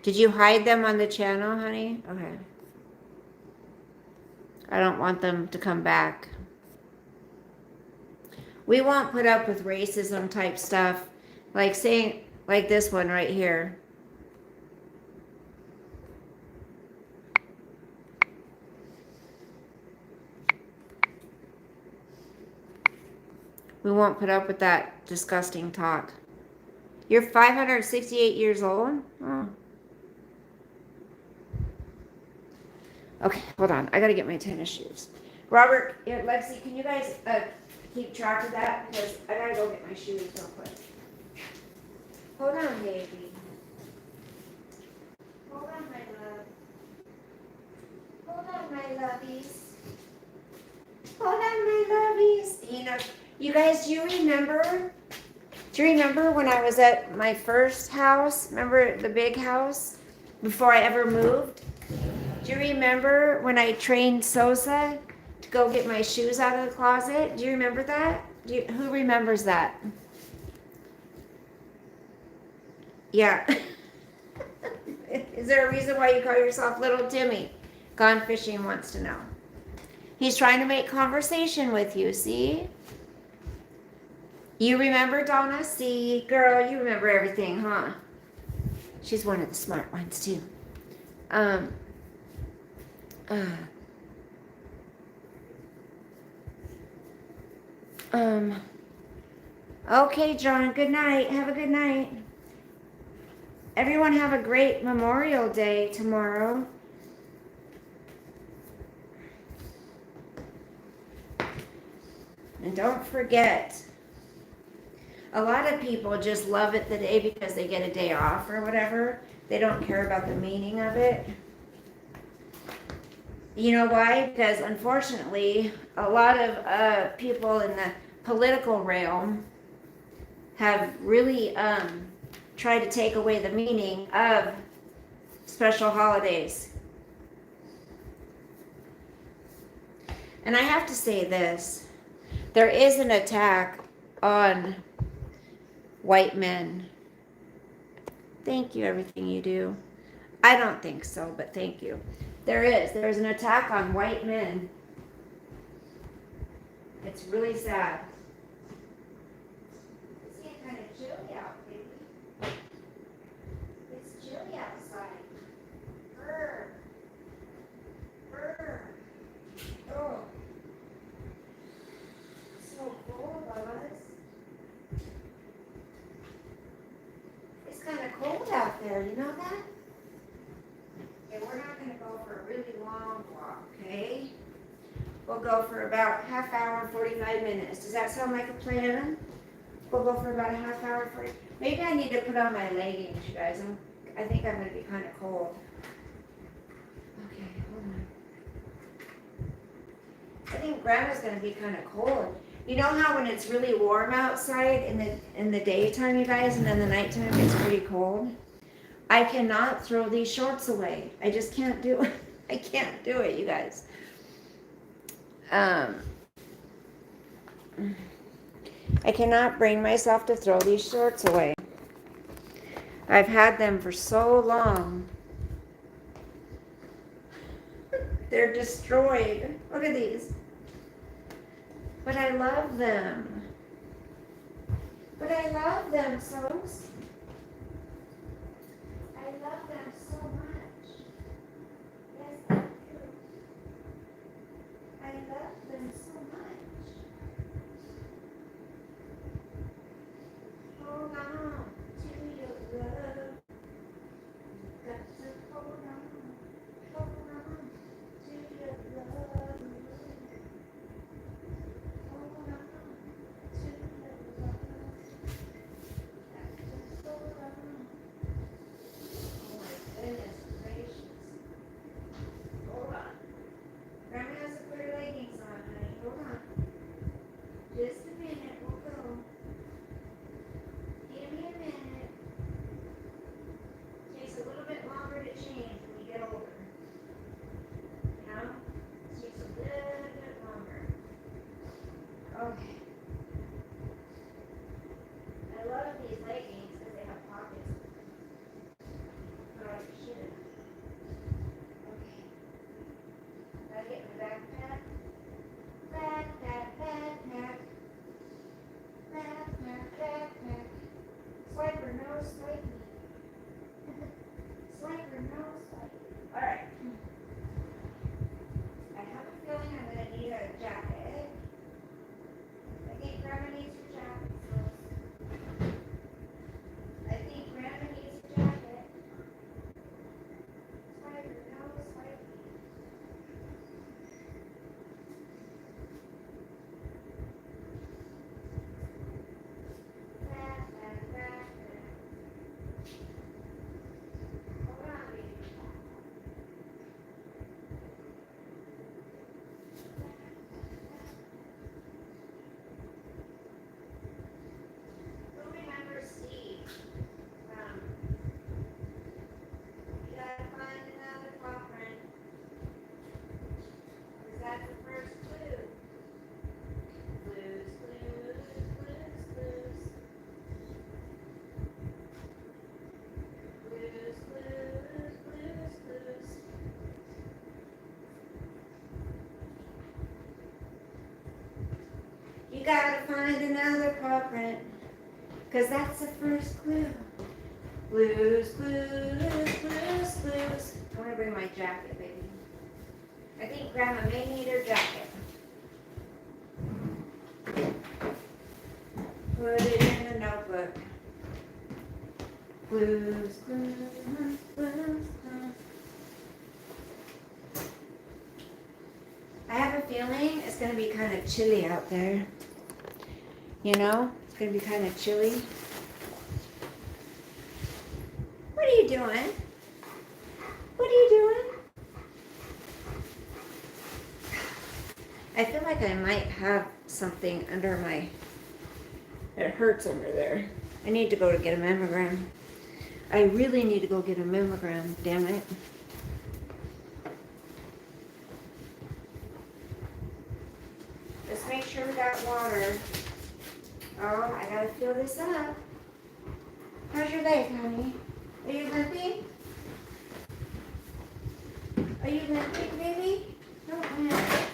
Did you hide them on the channel, honey? Okay. I don't want them to come back. We won't put up with racism type stuff. Like saying, like this one right here. We won't put up with that disgusting talk. You're 568 years old? Oh. Okay, hold on. I gotta get my tennis shoes. Robert, Lexi, can you guys keep track of that? Because I gotta go get my shoes real quick. Hold on, baby. Hold on, my love. Hold on, my lovies. Hold on, my lovies. You know, you guys, do you remember when I was at my first house? Remember the big house before I ever moved? Do you remember when I trained Sosa to go get my shoes out of the closet? Do you remember that? Who remembers that? Yeah. Is there a reason why you call yourself Little Timmy? Gone Fishing wants to know. He's trying to make conversation with you, see? You remember, Donna? See, girl, you remember everything, huh? She's one of the smart ones, too. Okay, John, good night. Have a good night. Everyone have a great Memorial Day tomorrow. And don't forget, a lot of people just love it the day because they get a day off or whatever. They don't care about the meaning of it. You know why? Because unfortunately, a lot of people in the political realm have really tried to take away the meaning of special holidays. And I have to say this. There is an attack on white men. Thank you, everything you do. I don't think so, but thank you. There's an attack on white men. It's really sad. It's getting kind of chilly out, baby. It's chilly outside. Brr. Brr. Oh. It's so cold, Bubba's. It's kind of cold out there, you know that? Okay, we're not going to go for a really long walk, okay? We'll go for about half hour, 45 minutes. Does that sound like a plan? We'll go for about a half hour, 40. Maybe I need to put on my leggings, you guys. I think I'm going to be kind of cold. Okay, hold on. I think Grandma's going to be kind of cold. You know how when it's really warm outside in the daytime, you guys, and then the nighttime it's pretty cold? I cannot throw these shorts away. I just can't do it. I can't do it, you guys. I cannot bring myself to throw these shorts away. I've had them for so long. They're destroyed. Look at these. But I love them. But I love them, Sos. I love them so much. Yes, I do. I love them so much. Hold on to your love. Got to hold on to your love. Hold on to your love. Got to hold on. gotta find another culprit, 'cause that's the first clue. Blues, blues, blues, blues. I'm gonna bring my jacket, baby. I think Grandma may need her jacket. Put it in the notebook. Blues, blues, blues, blues. I have a feeling it's going to be kind of chilly out there. You know, it's going to be kind of chilly. What are you doing? What are you doing? I feel like I might have something under my... It hurts under there. I need to go to get a mammogram. I really need to go get a mammogram, damn it. Let's make sure we got water. Oh, I gotta fill this up. How's your leg, honey? Are you limping? Are you limping, baby? No, man.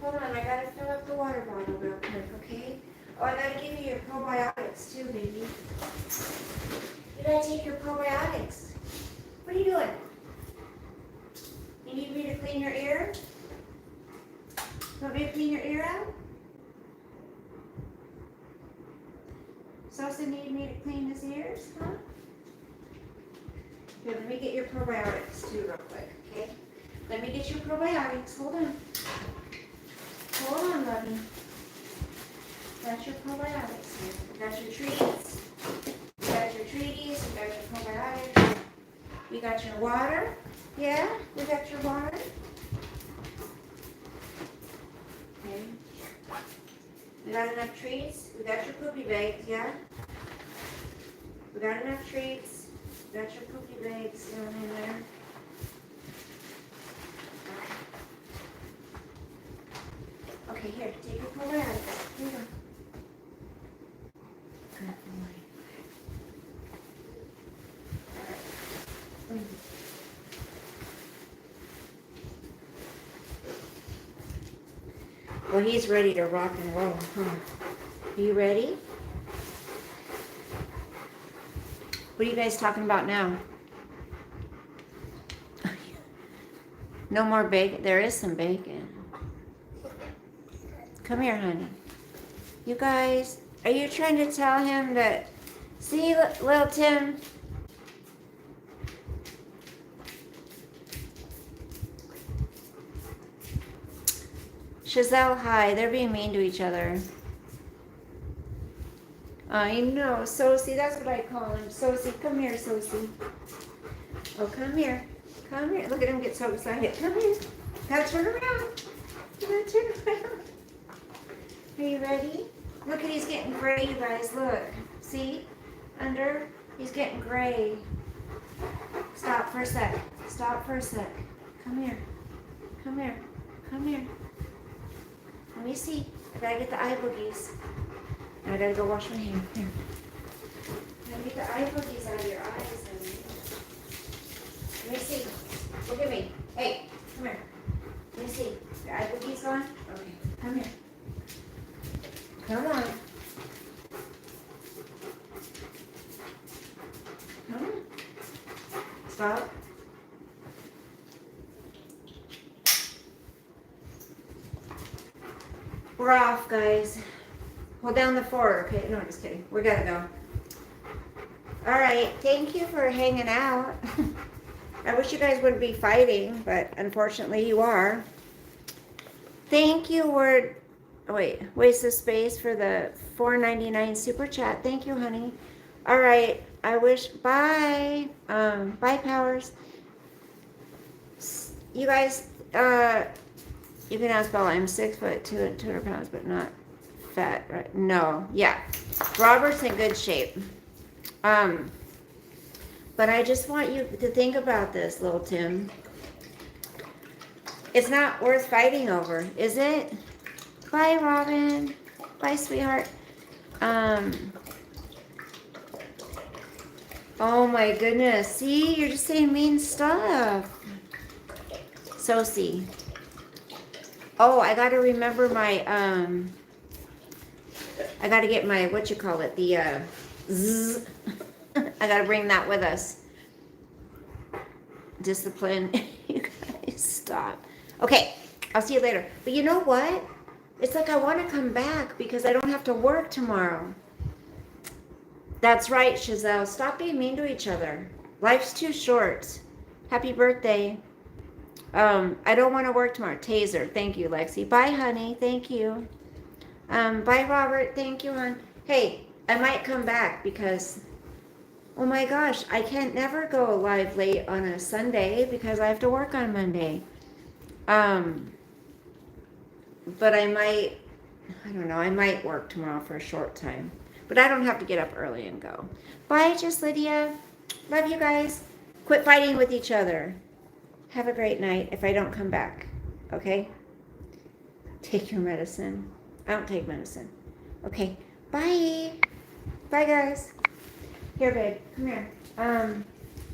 Hold on, I gotta fill up the water bottle real quick, okay? Oh, I gotta give you your probiotics too, baby. You gotta take your probiotics. What are you doing? You need me to clean your ear? Want me to clean your ear out? Sosa need me to clean his ears, huh? Here, let me get your probiotics too real quick, okay? Let me get your probiotics. Hold on. Hold on, lovey. Got your probiotics here. We got your treats. We got your treaties. We got your probiotics. We got your water. Yeah, we got your water. Okay. We got enough treats. We got your poopy bags, yeah? We got enough treats. We got your poopy bags down in there. Okay, here, take your probiotics. Here you go. Good boy. All right. Well, he's ready to rock and roll, huh? Are you ready? What are you guys talking about now? No more bacon. There is some bacon. Come here, honey. You guys, are you trying to tell him that... See, little Tim? Chazelle, hi. They're being mean to each other. I know. Sosie, that's what I call him. Sosie, come here, Sosie. Oh, come here. Come here. Look at him get so excited. Come here. Gotta turn around. You gotta turn around. Are you ready? Look at he's getting gray, you guys. Look. See? Under. He's getting gray. Stop for a sec. Stop for a sec. Come here. Come here. Come here. Let me see. I gotta get the eye boogies. And I gotta go wash my hair. Here. I gotta get the eye boogies out of your eyes, honey. Let me see. Look at me. Hey, come here. Let me see. The eye boogies gone? Okay. Come here. Come on. Come on. Stop. We're off, guys. Hold down the 4, okay? No, just kidding. We gotta go. All right. Thank you for hanging out. I wish you guys wouldn't be fighting, but unfortunately you are. Thank you, Word. Wait, waste of space for the $4.99 super chat. Thank you, honey. All right. I wish. Bye. Bye, Powers. You guys. You can ask Bella. I'm 6'2" and 200 pounds, but not fat, right? No. Yeah. Robert's in good shape. But I just want you to think about this, little Tim. It's not worth fighting over, is it? Bye, Robin. Bye, sweetheart. Oh my goodness. See, you're just saying mean stuff. Sosie. Oh, I got to remember my, I got to get my, what you call it, the, zzz. I got to bring that with us. Discipline. You guys, stop. Okay, I'll see you later. But you know what? It's like I want to come back because I don't have to work tomorrow. That's right, Chazelle. Stop being mean to each other. Life's too short. Happy birthday. I don't want to work tomorrow. Taser. Thank you, Lexi. Bye, honey. Thank you. Bye, Robert. Thank you, hon. Hey, I might come back because, oh my gosh, I can't never go live late on a Sunday because I have to work on Monday. But I don't know, I might work tomorrow for a short time. But I don't have to get up early and go. Bye, just Lydia. Love you guys. Quit fighting with each other. Have a great night if I don't come back. Okay? Take your medicine. I don't take medicine. Okay. Bye. Bye, guys. Here, babe. Come here.